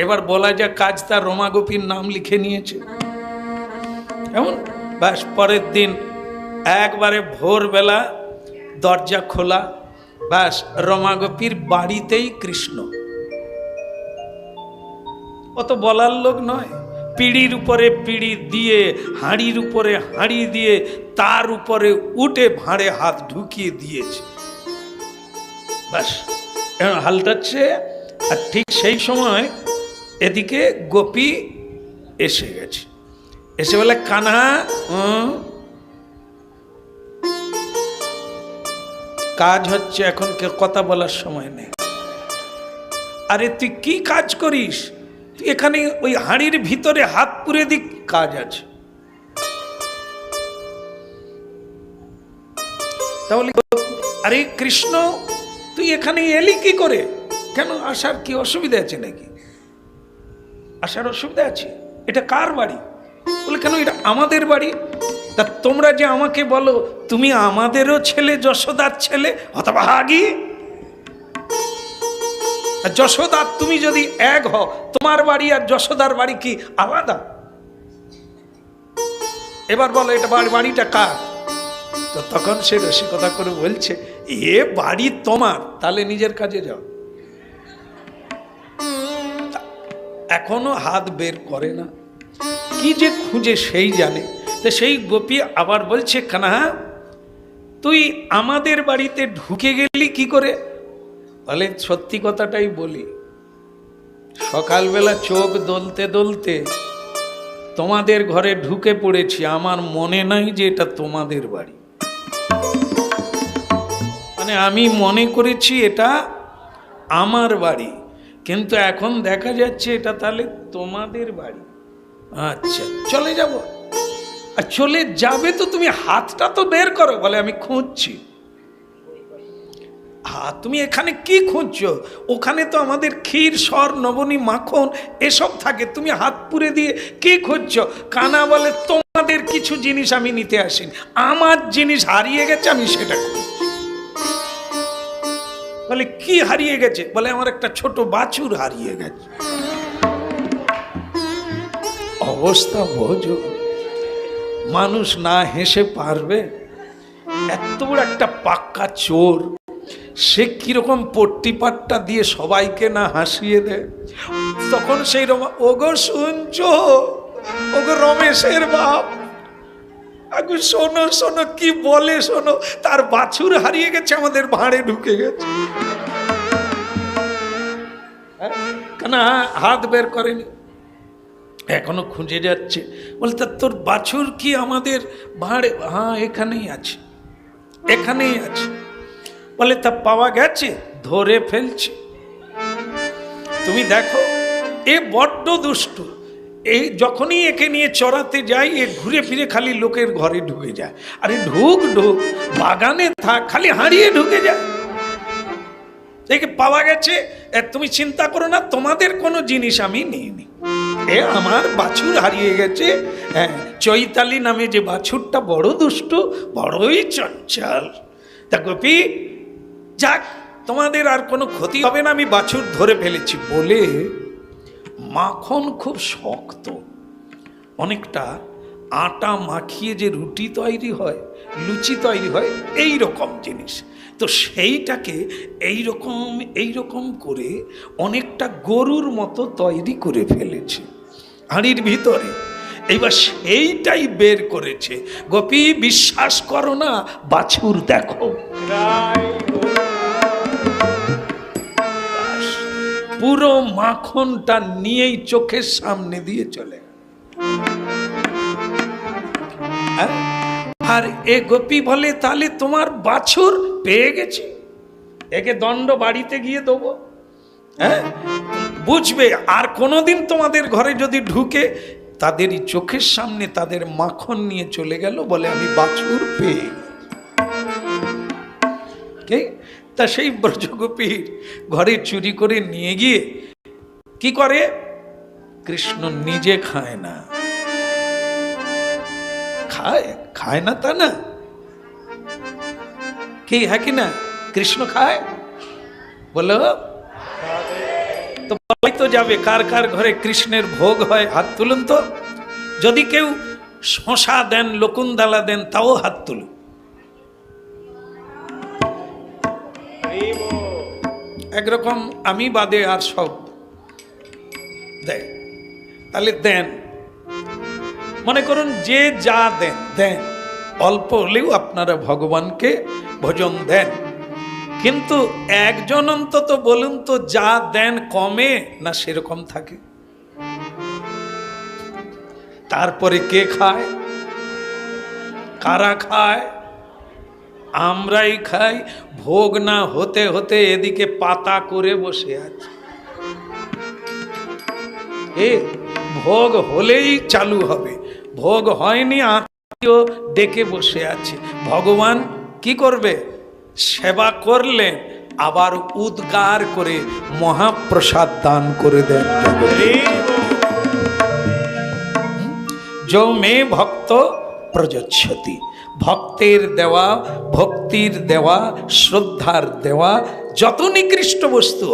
এবার বলা যাক কাজ তার রমা গোপীর নাম লিখে নিয়েছে এমন। বাস পরের দিন একবারে ভোরবেলা দরজা খোলা, বাস রমা গোপীর বাড়িতেই কৃষ্ণ। অত বলার লোক নয়, পিঁড়ির উপরে পিঁড়ি দিয়ে, হাঁড়ির উপরে হাঁড়ি দিয়ে, তার উপরে উঠে ভাঁড়ে হাত ঢুকিয়ে দিয়েছে। বাস হালটাচ্ছে। আর ঠিক সেই সময় এদিকে গোপী এসে গেছে, এসে বলে কানা কাজ হচ্ছে, এখন কথা বলার সময় নেই। আরে তুই কি কাজ করিস? তুই এখানে ওই হাঁড়ির ভিতরে হাত পুরে দিক, কাজ আছে। তাহলে আরে কৃষ্ণ তুই এখানে এলি কি করে? কেন আসার কি অসুবিধা আছে নাকি? আসার অসুবিধা আছে? এটা কার বাড়ি? বলে কেন এটা আমাদের বাড়ি। তা তোমরা যে আমাকে বলো তুমি আমাদেরও ছেলে, যশোদার ছেলে, হতভাগী। যশোদার তুমি যদি এক হও, তোমার বাড়ি আর যশোদার বাড়ি কি আলাদা? এবার বলো এটা বাড়িটা কার? তো তখন সে রসিকতা করে বলছে এ বাড়ি তোমার, তাহলে নিজের কাজে যাও। এখনো হাত বের করে না, কি যে খুঁজে সেই জানে। তো সেই গোপী আবার বলছে কানা তুই আমাদের বাড়িতে ঢুকে গেলি কি করে? বলে সত্যি কথাটাই বলি, সকালবেলা চোখ দলতে দলতে তোমাদের ঘরে ঢুকে পড়েছি, আমার মনে নাই যে এটা তোমাদের বাড়ি। মানে আমি মনে করেছি এটা আমার বাড়ি, কিন্তু এখন দেখা যাচ্ছে এটা তাহলে তোমাদের বাড়ি। আচ্ছা চলে যাব। আর চলে যাবে তো তুমি হাতটা তো বের করো। বলে আমি খুঁজছি। তুমি এখানে কি খুঁজছো? ওখানে তো আমাদের ক্ষীর, সর, নবনী, মাখন এসব থাকে, তুমি হাত পুরে দিয়ে কি খুঁজছো? কানা বলে তোমাদের কিছু জিনিস আমি নিতে আসিনি, আমার জিনিস হারিয়ে গেছে, আমি সেটা খুঁজছি। বলে কি হারিয়ে গেছে? বলে আমার একটা ছোট বাছুর হারিয়ে গেছে। অবস্থা বোঝো, মানুষ না হেসে পারবে? এত বড় একটা পাক্কা চোর, সে কিরকম পট্টিপাট্টা দিয়ে সবাইকে না হাসিয়ে দেয়। তখন সেই ওগো শুনছো, ওগো রমেশের বাপ, আগু শোনো শোনো কি বলে শোনো, তার বাছুর হারিয়ে গেছে, আমাদের ভাঁড়ে ঢুকে গেছে। কেন হাত বের করেনি, এখনো খুঁজে যাচ্ছে। বলতে তোর বাছুর কি আমাদের ভাঁড়ে? হ্যাঁ এখানেই আছে, এখানেই আছে। বলে তা পাওয়া গেছে? ধরে ফেলছে। তুমি দেখো এ বড্ড দুষ্টু, এই যখনই একে নিয়ে চড়াতে যাই এ ঘুরে ফিরে খালি লোকের ঘরে ঢুকে যায়। আরে ঢুক ঢুক, বাগানে থাক, খালি হারিয়ে ঢুকে যায়। দেখে পাওয়া গেছে, তুমি চিন্তা করো না, তোমাদের কোনো জিনিস আমি নিইনি। এ আমার বাছুর হারিয়ে গেছে। হ্যাঁ, চৈতালি নামে যে বাছুরটা বড় দুষ্টু, বড়ই চঞ্চল। তা গোপী যাক তোমাদের আর কোনো ক্ষতি হবে না, আমি বাছুর ধরে ফেলেছি বলে মাখন খুব শক্ত, অনেকটা আটা মাখিয়ে যে রুটি তৈরি হয়, লুচি তৈরি হয়, এই রকম জিনিস। তো সেইটাকে এইরকম করে অনেকটা গরুর মতো তৈরি করে ফেলেছে হাঁড়ির ভিতরে। এইবার সেইটাই বের করেছে। গোপী বিশ্বাস করো না, বাছুর দেখো। পুরো মাখনটা নিয়েই চোখের সামনে দিয়ে চলে। আর এ গোপী বলে, তাহলে তোমার বাছুর পেয়ে গেছে, একে দণ্ড বাড়িতে গিয়ে দেবো। হ্যাঁ, বুঝবে আর কোনোদিন তোমাদের ঘরে যদি ঢুকে, তাদেরই চোখের সামনে তাদের মাখন নিয়ে চলে গেল, বলে আমি বাছুর পেয়ে গেছি। তা সেই ব্রজগোপীর ঘরে চুরি করে নিয়ে গিয়ে কি করে? কৃষ্ণ নিজে খায় না, খায় না তা না, কি হ্যাঁ কি না? কৃষ্ণ খায় বলো তো, বলাই তো যাবে কার কার ঘরে কৃষ্ণের ভোগ হয়, হাত তুলুন তো। যদি কেউ শশা দেন, লকুন্দালা দেন, তাও হাত তুলুন। একরকম আমি বাদে আর সব দেয়। তাহলে দেন, মনে করুন যে যা দেন দেন, অল্প হলেও আপনারা ভগবানকে ভোজন দেন। কিন্তু একজন অন্তত বলুন তো, যা দেন কমে না সেরকম থাকে? তারপরে কে খায়? কারা খায়? আমরাই খাই। ভোগ না হতে হতে এদিকে পাতা করে বসে আছে। ভোগ হলেই চালু হবে, ভোগ হয়নি আত্মীয় ডেকে বসে আছে। ভগবান কি করবে? সেবা করলে আবার উদ্গার করে মহাপ্রসাদ দান করে দেন। যৌ মে ভক্ত প্রযচ্ছতি, ভক্তের দেওয়া, ভক্তির দেওয়া, শ্রদ্ধার দেওয়া যত নিকৃষ্ট বস্তু,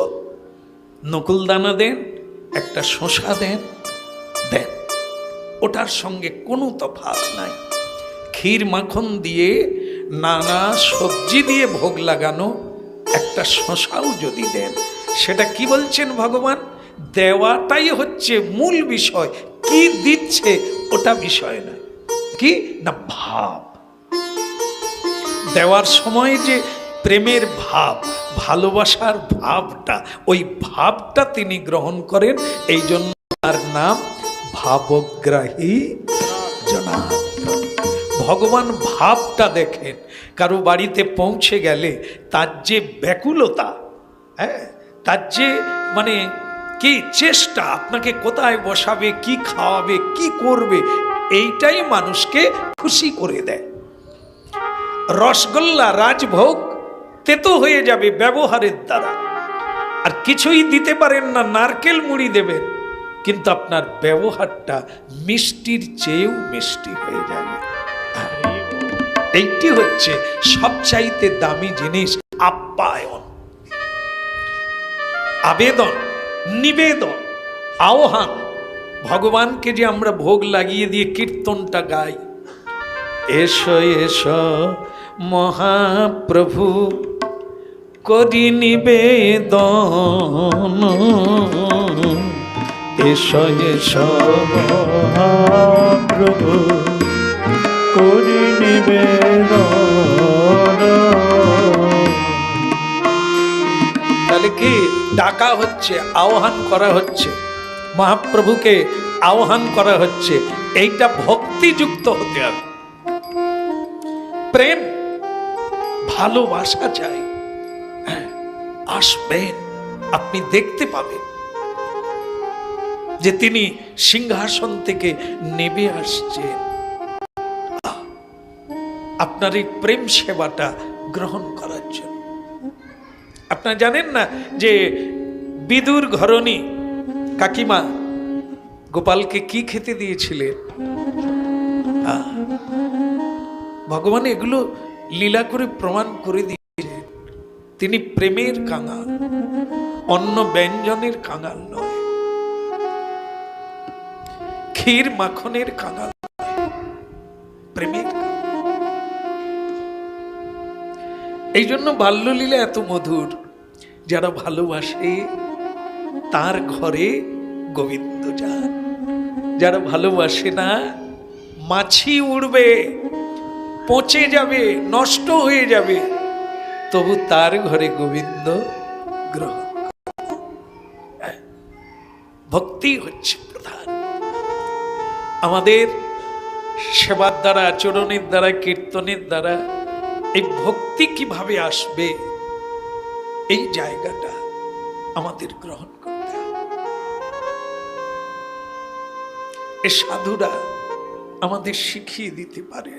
নকুলদানা দেন, একটা শসা দেন, দেন, ওটার সঙ্গে কোনো তফাৎ নাই। ক্ষীর মাখন দিয়ে, নানা সবজি দিয়ে ভোগ লাগানো একটা শসাও যদি দেন, সেটা কি বলছেন ভগবান? দেওয়াটাই হচ্ছে মূল বিষয়, কি দিচ্ছে ওটা বিষয় নয়। কি না, ভাব। দেওয়ার সময় যে প্রেমের ভাব, ভালোবাসার ভাবটা, ওই ভাবটা তিনি গ্রহণ করেন। এই জন্য তার নাম ভাবগ্রাহী জনার্দন। ভগবান ভাবটা দেখেন। কারো বাড়িতে পৌঁছে গেলে তার যে ব্যাকুলতা, হ্যাঁ, তার যে মানে কি চেষ্টা, আপনাকে কোথায় বসাবে, কি খাওয়াবে, কি করবে, এইটাই মানুষকে খুশি করে দেয়। রসগোল্লা রাজভোগ তেতো হয়ে যাবে ব্যবহারের দ্বারা, আর কিছুই দিতে পারেন না, নারকেল মুড়ি দেবেন, কিন্তু আপনার ব্যবহারটা মিষ্টির চেয়েও মিষ্টি হয়ে যাবে। এইটি হচ্ছে সবচাইতে দামি জিনিস, আপ্যায়ন। আবেদন, নিবেদন, আহ্বান। ভগবানকে যে আমরা ভোগ লাগিয়ে দিয়ে কীর্তনটা গাই, এসো এসো মহাপ্রভু করি নিবেদন, এসো এসো মহাপ্রভু করি নিবেদন। তাহলে কি ডাকা হচ্ছে, আহ্বান করা হচ্ছে, মহাপ্রভুকে আহ্বান করা হচ্ছে। এইটা ভক্তিযুক্ত হতে হবে। প্রেম, ভালোবাসা চাই। আসবেন, আপনি দেখতে পাবেন যে তিনি সিংহাসন থেকে নেমে আসছেন। আপনার এই প্রেম সেবাটা গ্রহণ করার জন্য। আপনারা জানেন না যে বিদুর ঘরণী কাকিমা গোপালকে কি খেতে দিয়েছিলেন? ভগবান এগুলো লীলা করে প্রমাণ করে দিয়েছেন। তিনি প্রেমের কাঙাল, অন্ন ব্যঞ্জনের কাঙাল নয়, ক্ষীর মাখনের কাঙাল নয়, প্রেমের কাঙাল। এই জন্য বাল্যলীলা এত মধুর। যারা ভালোবাসে তার ঘরে গোবিন্দ যান, যারা ভালোবাসে না মাছি উড়বে, পচে যাবে, নষ্ট হয়ে যাবে, তবু তার ঘরে গোবিন্দ গ্রহণ। ভক্তি হচ্ছে প্রধান। আমাদের সেবার দ্বারা, আচরণের দ্বারা, কীর্তনের দ্বারা এই ভক্তি কিভাবে আসবে, এই জায়গাটা আমাদের গ্রহণ করতে হবে। এ সাধুরা আমাদের শিখিয়ে দিতে পারে,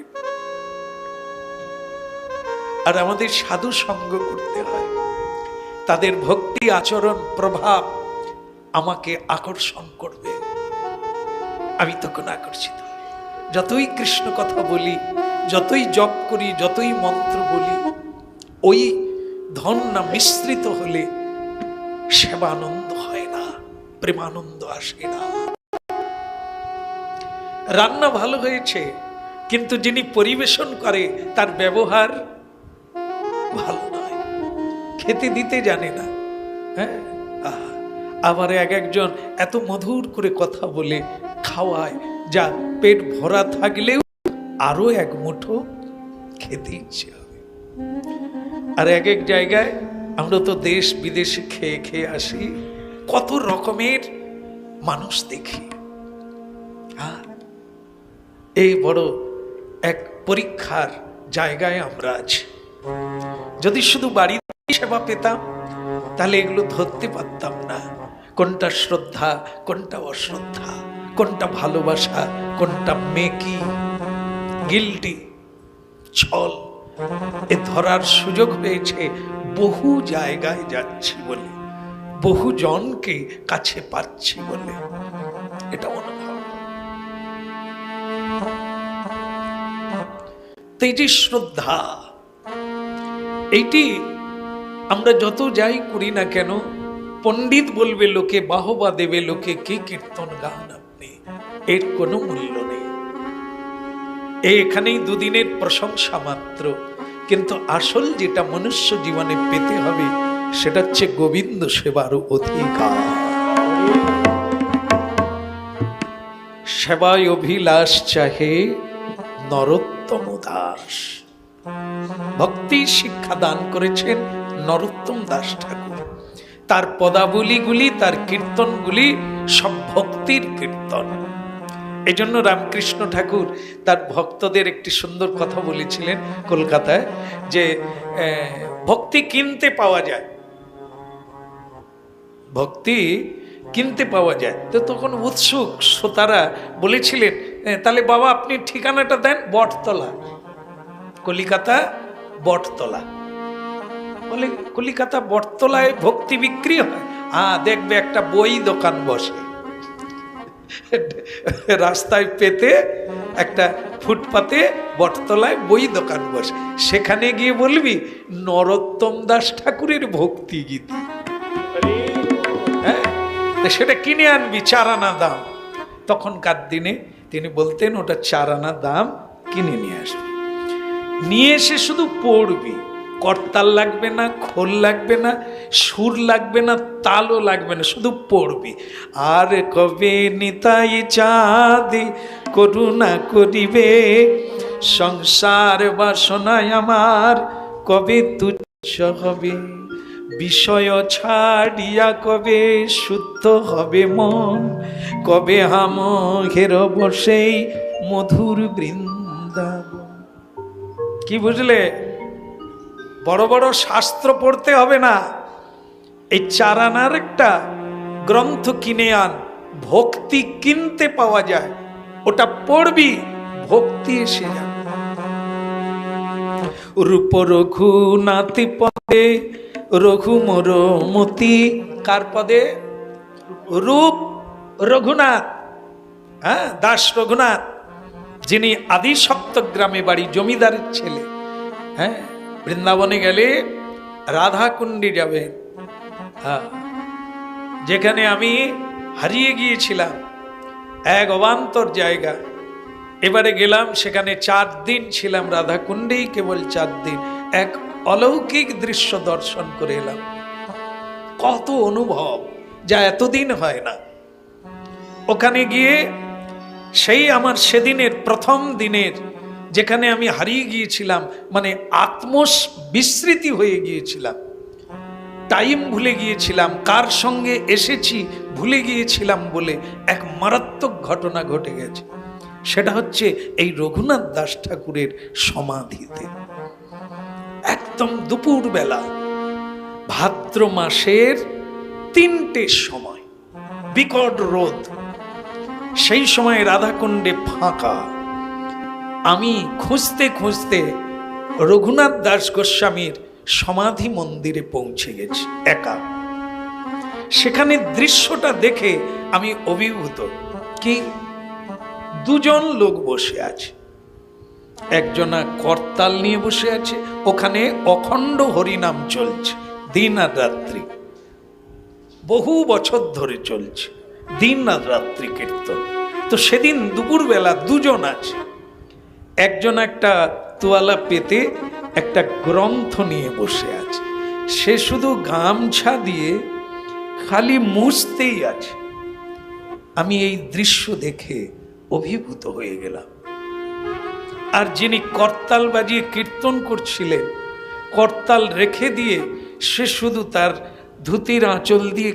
আর আমাদের সাধু সঙ্গ করতে হয়। তাদের ভক্তি, আচরণ, প্রভাব আমাকে আকর্ষণ করবে, আমি তখন আকর্ষিত। যতই কৃষ্ণ কথা বলি, যতই জপ করি, যতই মন্ত্র বলি, ওই ধন না মিশ্রিত হলে সেবানন্দ হয় না, প্রেমানন্দ আসে না। রান্না ভালো হয়েছে, কিন্তু যিনি পরিবেশন করে তার ব্যবহার ভালো নয়, খেতে দিতে জানে না। হ্যাঁ, আবার এক একজন এত মধুর করে কথা বলে খাওয়ায়, যা পেট ভরা থাকলেও আরো এক মুঠো খেতে ইচ্ছে হবে। আর এক এক জায়গায় আমরা তো দেশ বিদেশে খেয়ে খেয়ে আসি, কত রকমের মানুষ দেখি। এই বড় এক পরীক্ষার জায়গায় আমরা আছি। যদি শুধু বাড়িতে সেবা পেতাম তাহলে এগুলো ধরতে পারতাম না, কোনটা শ্রদ্ধা, কোনটা অশ্রদ্ধা, কোনটা ভালোবাসা, কোনটা মেকি, গিল্টি, ছল। এ ধরার সুযোগ হয়েছে বহু জায়গায় যাচ্ছি বলে, বহু জনকে কাছে পাচ্ছি বলে, এটা অনুভব। তেজি শ্রদ্ধা, এইটি আমরা যত যাই করি না কেন, পণ্ডিত বলবে লোকে, বাহবা দেবে লোকে, কি কীর্তন গান আপনি, এর কোনো মূল্য নেই। এখানেই দুদিনের প্রশংসা মাত্র, কিন্তু আসল যেটা মনুষ্য জীবনে পেতে হবে সেটা হচ্ছে গোবিন্দ সেবার অধিকার। সেবায় অভিলাষ চাহে নরোত্তম দাস। ভক্তি শিক্ষা দান করেছেন নরোত্তম দাস ঠাকুর। তার পদাবলীগুলি, তার কীর্তনগুলি সব ভক্তির কীর্তন। এই জন্য রামকৃষ্ণ ঠাকুর তার ভক্তদের একটি সুন্দর কথা বলেছিলেন কলকাতায়, যে ভক্তি কিনতে পাওয়া যায়, ভক্তি কিনতে পাওয়া যায়। তো তখন উৎসুক শ্রোতারা বলেছিলেন, তাহলে বাবা আপনি ঠিকানাটা দেন। বটতলা, কলিকাতা বটতলা। বলে কলিকাতা বটতলায় ভক্তি বিক্রি হয়? দেখবে একটা বই দোকান বসে রাস্তায় পেতে, একটা ফুটপাতে বটতলায় বই দোকান বসে, সেখানে গিয়ে বলবি নরোত্তম দাস ঠাকুরের ভক্তি গীতি, হ্যাঁ, সেটা কিনে আনবি 4 আনা দাম। তখনকার দিনে তিনি বলতেন ওটা 4 আনা দাম, কিনে নিয়ে আসবি, নিয়ে এসে শুধু পড়বি। করতাল লাগবে না, খোল লাগবে না, সুর লাগবে না, তালও লাগবে না, শুধু পড়বি। আর কবে নিতাই চাঁদি করুণা করিবে, সংসার বাসনায় আমার কবে তুচ্ছ হবে, বিষয় ছাড়িয়া কবে শুদ্ধ হবে মন, কবে হাম ঘের বসেই মধুর বৃন্দাবন। কি বুঝলে? বড় বড় শাস্ত্র পড়তে হবে না, এই 4 আনার একটা গ্রন্থ কিনে আন, ভক্তি কিনতে পাওয়া যায়, ওটা পড়বি, ভক্তি এসে যাবে। রূপ রঘুনাথি পদে রঘু মোর মতি। কার পদে? রূপ রঘুনাথ, হ্যাঁ, দাস রঘুনাথ, যিনি আদি সপ্তগ্রামে বাড়ি, জমিদারের ছেলে। হ্যাঁ, বৃন্দাবনে গেলে রাধাকুণ্ডে যাবেন, হ্যাঁ, যেখানে আমি হারিয়ে গিয়েছিলাম, এক অবান্তর জায়গা। এবারে গেলাম, সেখানে 4 দিন ছিলাম রাধাকুণ্ডেই, কেবল 4 দিন। এক অলৌকিক দৃশ্য দর্শন করে এলাম। কত অনুভব, যা এতদিন হয় না। ওখানে গিয়ে সেই আমার সেদিনের প্রথম দিনের, যেখানে আমি হারিয়ে গিয়েছিলাম, মানে বিস্মৃতি হয়ে গিয়েছিলাম, টাইম ভুলে গিয়েছিলাম, কার সঙ্গে এসেছি ভুলে গিয়েছিলাম বলে এক মারাত্মক ঘটনা ঘটে গেছে। সেটা হচ্ছে এই রঘুনাথ দাস ঠাকুরের সমাধিতে। একদম দুপুর বেলা, ভাদ্র মাসের 3টের সময়, বিকট রোদ। সেই সময় রাধাকুণ্ডে ফাঁকা। আমি খুঁজতে খুঁজতে রঘুনাথ দাস গোস্বামীর সমাধি মন্দিরে পৌঁছে গেছি একা। সেখানে দৃশ্যটা দেখে আমি অভিভূত। কি, 2জন লোক বসে আছে, একজনা করতাল নিয়ে বসে আছে, ওখানে অখণ্ড হরিনাম চলছে দিন আর রাত্রি, বহু বছর ধরে চলছে দিন আর রাত্রি কীর্তন। তো সেদিন দুপুরবেলা 2জন আছে, একজন একটা তোয়ালা পেতে একটা গ্রন্থ নিয়ে বসে আছে, সে শুধু গামছা দিয়ে খালি মুছতেই আছে। আমি এই দৃশ্য দেখে অভিভূত হয়ে গেলাম। আর যিনি করতাল বাজিয়ে কীর্তন করছিলেন, করতাল রেখে দিয়ে সে শুধু তার ধুতির আঁচল দিয়ে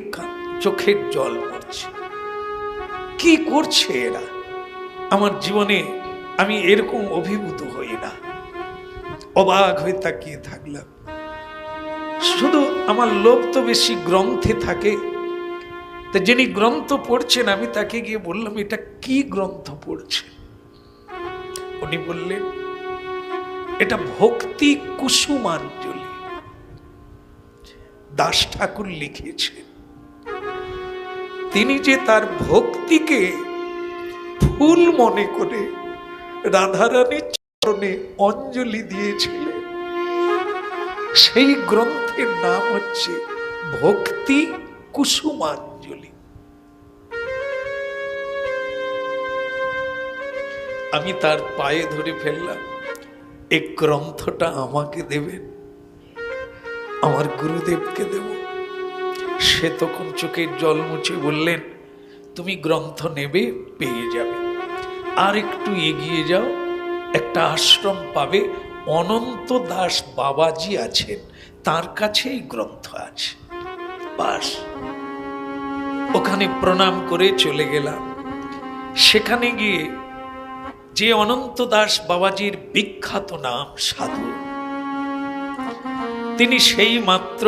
চোখের জল পড়ছে। কি করছে এরা? আমার জীবনে আমি এরকম অভিভূত হই না। অবাক হয়ে তাকিয়ে থাকলাম। শুধু আমার লোভ তো বেশি গ্রন্থে থাকে। তা যিনি গ্রন্থ পড়ছেন, আমি তাকে গিয়ে বললাম, এটা কি গ্রন্থ পড়ছে? উনি বললেন, এটা ভক্তি কুসুমাঞ্জলি, দাস ঠাকুর লিখেছেন। তিনি যে তার ভক্তিকে ফুল মনে করে রাধারানীর চরণে অঞ্জলি দিয়েছিলেন, সেই গ্রন্থের নাম হচ্ছে ভক্তি কুসুমাঞ্জলি। আমি তার পায়ে ধরে ফেললাম, এই গ্রন্থটা আমাকে দেবেন, আমার গুরুদেবকে দেব। সে তখন চোখের জল মুছে বললেন, তুমি গ্রন্থ নেবে, পেয়ে যাবে, আর একটু এগিয়ে যাও, একটা আশ্রম পাবে, অনন্ত দাস বাবাজি আছেন, তার কাছে এই গ্রন্থ আছে। বাস, ওখানে প্রণাম করে চলে গেলাম। সেখানে গিয়ে যে অনন্ত দাস বাবাজির বিখ্যাত নাম সাধু, তিনি সেই মাত্র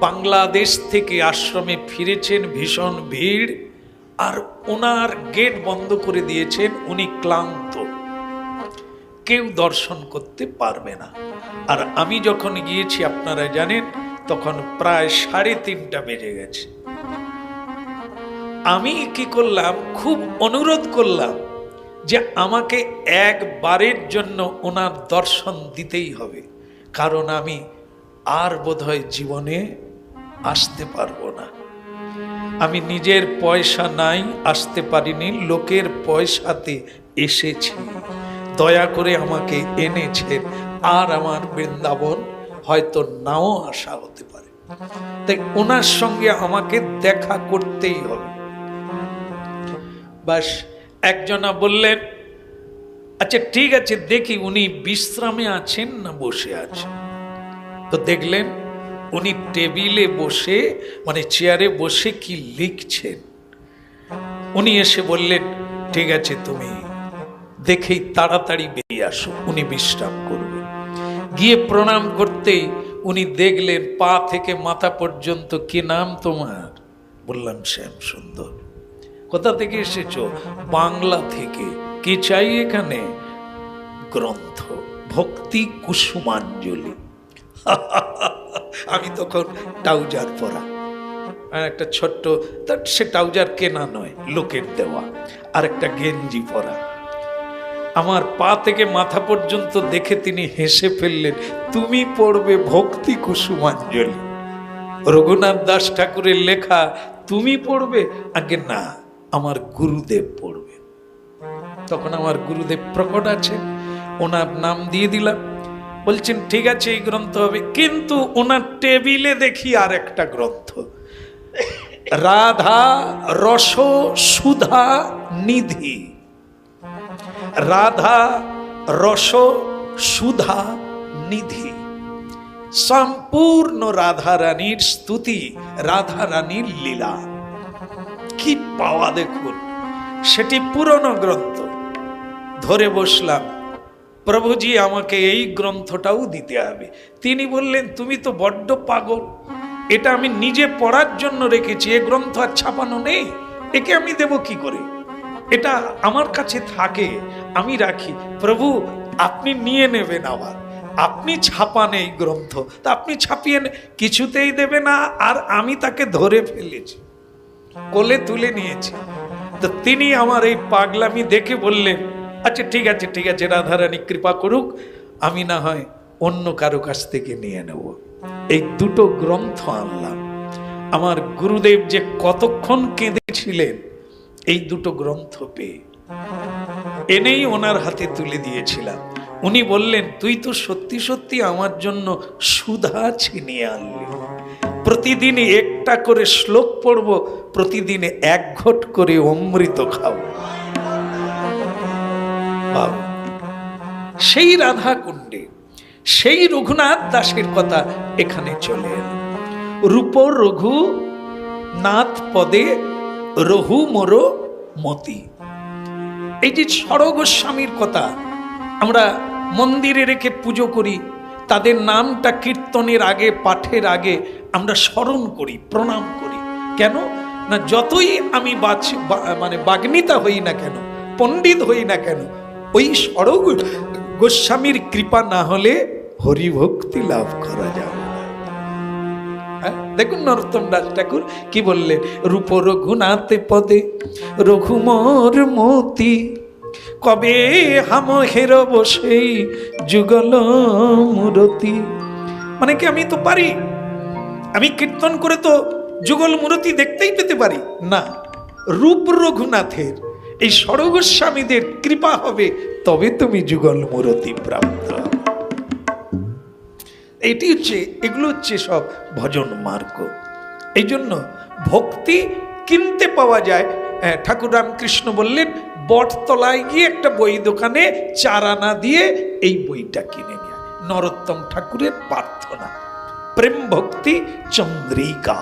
বাংলাদেশ থেকে আশ্রমে ফিরেছেন, ভীষণ ভিড়, আর ওনার গেট বন্ধ করে দিয়েছেন। উনি ক্লান্ত, কেউ দর্শন করতে পারবে না। আর আমি যখন গিয়েছি, আপনারা জানেন, তখন প্রায় 3:30 বেজে গেছে। আমি কি করলাম, খুব অনুরোধ করলাম যে আমাকে একবারের জন্য ওনার দর্শন দিতেই হবে, কারণ আমি আর বোধহয় জীবনে আসতে পারবো না। আমি নিজের পয়সা নাই, আসতে পারিনি, লোকের পয়সাতে এসেছি, দয়া করে আমাকে এনেছেন, আর আমার বৃন্দাবন হয়তো নাও আসা হতে পারে, তাই ওনার সঙ্গে আমাকে দেখা করতেই হবে। বাস, একজনা বললেন, আচ্ছা ঠিক আছে, দেখি উনি বিশ্রামে আছেন না বসে আছেন। তো দেখলেন উনি টেবিলে বসে, মানে চেয়ারে বসে কি লিখছেন। উনি এসে বললেন, ঠিক আছে, তুমি দেখেই তাড়াতাড়ি বেরিয়ে আসো, উনি বিশ্রাম করবেন। গিয়ে প্রণাম করতেই উনি দেখলেন পা থেকে মাথা পর্যন্ত, কি নাম তোমার? বললাম, শ্যাম সুন্দর। কোথা থেকে এসেছো? বাংলা থেকে। কি চাই এখানে? গ্রন্থ ভক্তি কুসুমাঞ্জলি। আমি তখন ট্রাউজার পরা, আর একটা ছোট্ট, সে ট্রাউজার কেনা নয়, লোকের দেওয়া, আর একটা গেঞ্জি পরা। আমার পা থেকে মাথা পর্যন্ত দেখে তিনি হেসে ফেললেন, তুমি পড়বে ভক্তি কুসুমাঞ্জলি। রঘুনাথ দাস ঠাকুরের লেখা তুমি পড়বে? আগে না, আমার গুরুদেব পড়বে। তখন আমার গুরুদেব প্রকট আছেন, ওনার নাম দিয়ে দিলাম। বলছেন ঠিক আছে এই গ্রন্থ হবে, কিন্তু ওনার টেবিলে দেখি আর একটা গ্রন্থ, রাধা রস সুধা নিধি। রাধা রস সুধা নিধি, সম্পূর্ণ রাধা রানীর স্তুতি, রাধা রানীর লীলা। কি পাওয়া দেখুন, সেটি পুরনো গ্রন্থ। ধরে বসলাম, প্রভুজি আমাকে এই গ্রন্থটাও দিতে হবে। তিনি বললেন তুমি তো বড্ড পাগল, এটা আমি নিজে পড়ার জন্য রেখেছি, এ গ্রন্থ আর ছাপানো নেই, একে আমি দেব কি করে? এটা আমার কাছে থাকে, আমি রাখি। প্রভু আপনি নিয়ে নেবেন, আবার আপনি ছাপান এই গ্রন্থ, তা আপনি ছাপিয়ে কিছুতেই দেবে না। আর আমি তাকে ধরে ফেলেছি, কোলে তুলে নিয়েছি। তো তিনি আমার এই পাগলামি দেখে বললেন আচ্ছা ঠিক আছে ঠিক আছে, রাধারানী কৃপা করুক, আমি না হয় অন্য কারো কাছ থেকে নিয়ে নেব। এই দুটো গ্রন্থ আনলাম। আমার গুরুদেব যে কতক্ষণ কেঁদেছিলেন এই দুটো গ্রন্থ পেয়ে, এনেই ওনার হাতে তুলে দিয়েছিলাম। উনি বললেন তুই তো সত্যি সত্যি আমার জন্য সুধা ছিনিয়ে আনলি, প্রতিদিন একটা করে শ্লোক পড়ব, প্রতিদিন এক ঘট করে অমৃত খাও। সেই রাধা কুণ্ডে সেই রঘুনাথ দাসের কথা এখানে চলে এল। রূপ রঘু নাথ পদে রঘু মোর মতি। এই যে ষড় গোস্বামীর কথা আমরা মন্দিরে রেখে পুজো করি, তাদের নামটা কীর্তনের আগে পাঠের আগে আমরা স্মরণ করি, প্রণাম করি। কেন না, যতই আমি মানে বাগ্মিতা হই না কেন, পণ্ডিত হই না কেন, ওই ষড় গোস্বামীর কৃপা না হলে হরিভক্তি লাভ করা যাবে। দেখুন নরোত্তম দাস ঠাকুর কি বললেন, রূপ রঘুনাথ পদে রঘুমোর মতি, কবে হাম হের বসে যুগল মূরতি। মানে কি আমি তো পারি, আমি কীর্তন করে তো যুগল মূরতি দেখতেই পেতে পারি না। রূপ রঘুনাথের এই ষড় গোস্বামীদের কৃপা হবে, তবে তুমি যুগল মূরতি প্রাপ্ত। এইটি হচ্ছে, এগুলো হচ্ছে সব ভজন মার্গ। এই জন্য ভক্তি কিনতে পাওয়া যায়। ঠাকুর রামকৃষ্ণ বললেন বটতলায় গিয়ে একটা বই দোকানে 4 আনা দিয়ে এই বইটা কিনে নিয়ে। নরোত্তম ঠাকুরের প্রার্থনা, প্রেম ভক্তি চন্দ্রিকা।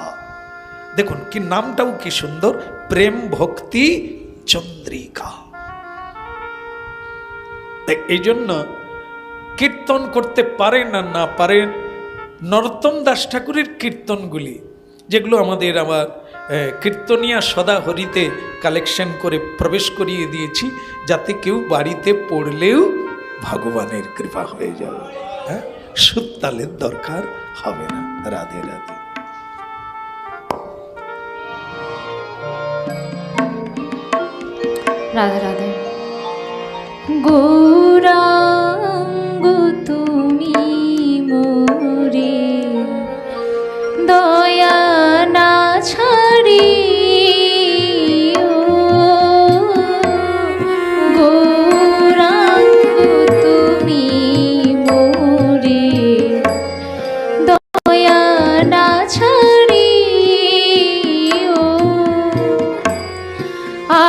দেখুন কি নামটাও কি সুন্দর, প্রেম ভক্তি চন্দ্রিকা। এই জন্য কীর্তন করতে পারেন আর না পারেন, নরোত্তম দাস ঠাকুরের কীর্তনগুলি যেগুলো আমাদের আবার কীর্তনিয়া সদা হরিতে কালেকশন করে প্রবেশ করিয়ে দিয়েছি, যাতে কেউ বাড়িতে পড়লেও ভগবানের কৃপা হয়ে যাবে। হ্যাঁ, সুত্তালের দরকার হবে না। রাধে রাধে। রাধে রাধে। গৌরাঙ্গ তুমি মোরে দয়া না ছাড়ি, গৌরাঙ্গ তুমি মোরে দয়া না ছাড়ি,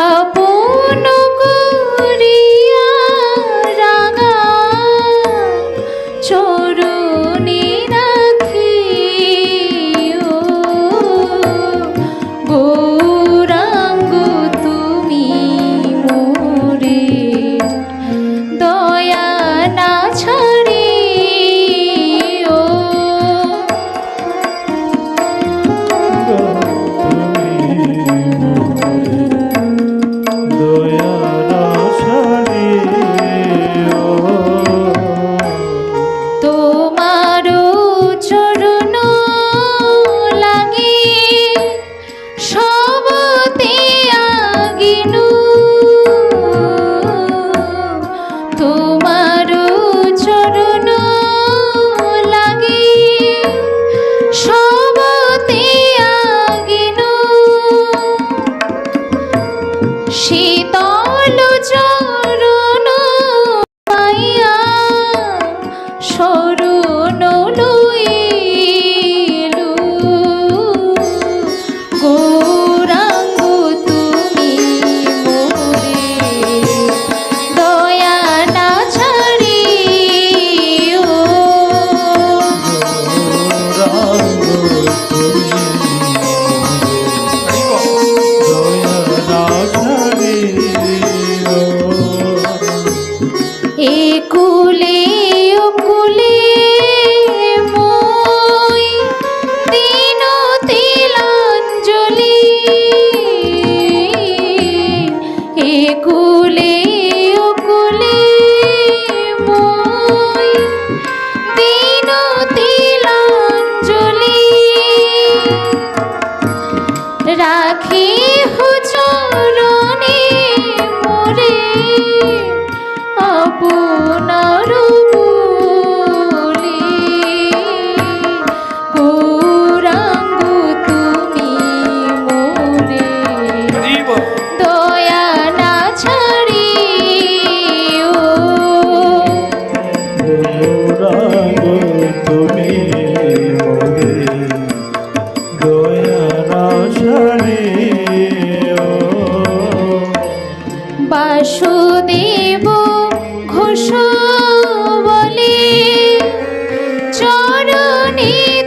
আপন করিয়া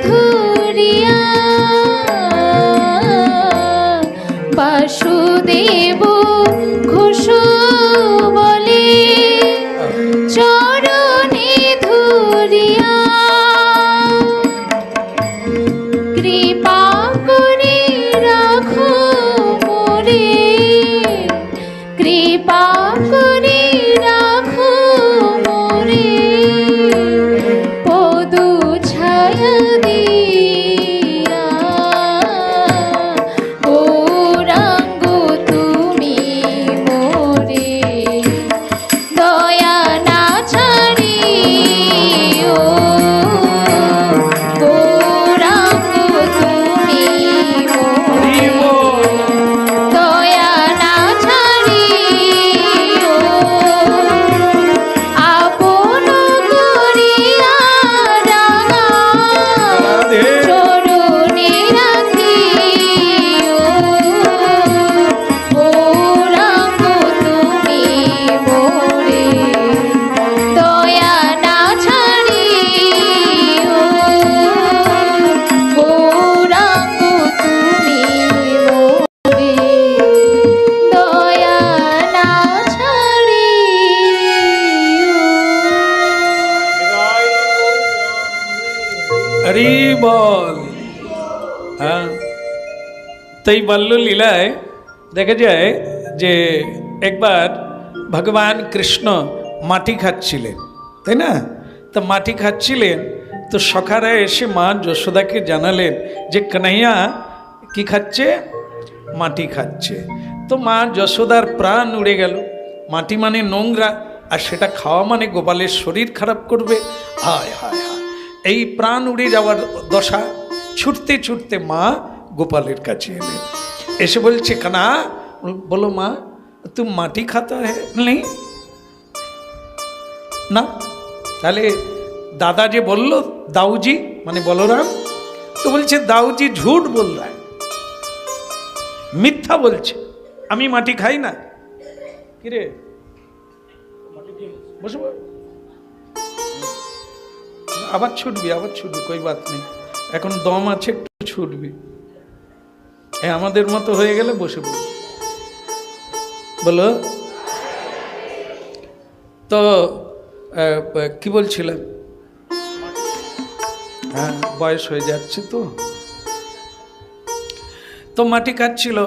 ধুরিয়া বাসুদেব ঘোষ বলে চরণে ধুরিয়া কৃপা করে রাখো মোরে কৃপা করে রাখো মোরে পদ ছায়া দিয়া গৌরাঙ্গ তুমি মোরে দয়া না ছাড়িও গৌরাঙ্গ তুমি মোরে দয়া না ছাড়িও আপন করিয়া রাঙা চরণে রাখিও গৌরাঙ্গ তুমি মোরে দয়া না ছাড়িও গৌরাঙ্গ তুমি মোরে দয়া না ছাড়িও হরি বল। হ্যাঁ, তো এই বাল্য লীলায় দেখা যায় যে একবার ভগবান কৃষ্ণ মাটি খাচ্ছিলেন, তাই না? তো মাটি খাচ্ছিলেন, তো সখারা এসে মা যশোদাকে জানালেন যে কানাইয়া কি খাচ্ছে? মাটি খাচ্ছে। তো মা যশোদার প্রাণ উড়ে গেল। মাটি মানে নোংরা, আর সেটা খাওয়া মানে গোপালের শরীর খারাপ করবে। হায় হায় হায়, এই প্রাণ উড়ে যাওয়ার দশা। ছুটতে ছুটতে মা গোপালের কাছে এলেন, এসে বলছে কানা, বলো মা তুম মাটি খাতা है नहीं না? তাহলে দাদা যে বললো দাউজি মানে বলরাম, তো বলছে দাউজি ঝুট বল रहा है, মিথ্যা বলছে, আমি মাটি খাই না। কিরে বসবো? আবার ছুটবি, আবার ছুটবি, কই বাত নেই, এখন দম আছে, একটু ছুটবি। আমাদের মতো হয়ে গেলে বসে পড়বো। বলো তো কি বলছিলাম? হ্যাঁ, বয়স হয়ে যাচ্ছে তো মাটি খাচ্ছিল।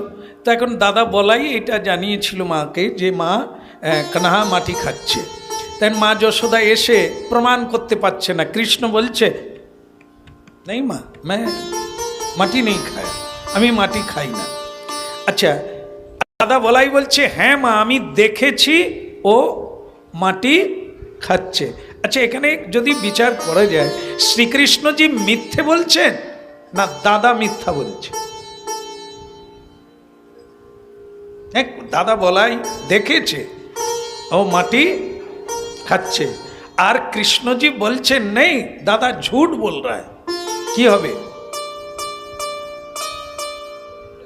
তো এখন দাদা বলাই এটা জানিয়েছিল মাকে যে মা কানহা মাটি খাচ্ছে। তাই মা যশোদা এসে প্রমাণ করতে পারছে না। কৃষ্ণ বলছে নেই মা, মাটি নেই খায়, আমি মাটি খাই না। আচ্ছা, দাদা বলাই বলছে হ্যাঁ মা, আমি দেখেছি ও মাটি খাচ্ছে। আচ্ছা, এখানে যদি বিচার করা যায়, শ্রীকৃষ্ণজি মিথ্যে বলছেন না দাদা মিথ্যা বলছে? দাদা বলাই দেখেছে ও মাটি খাচ্ছে, আর কৃষ্ণজি বলছেন নেই, দাদা ঝুট বল রা है। কি হবে?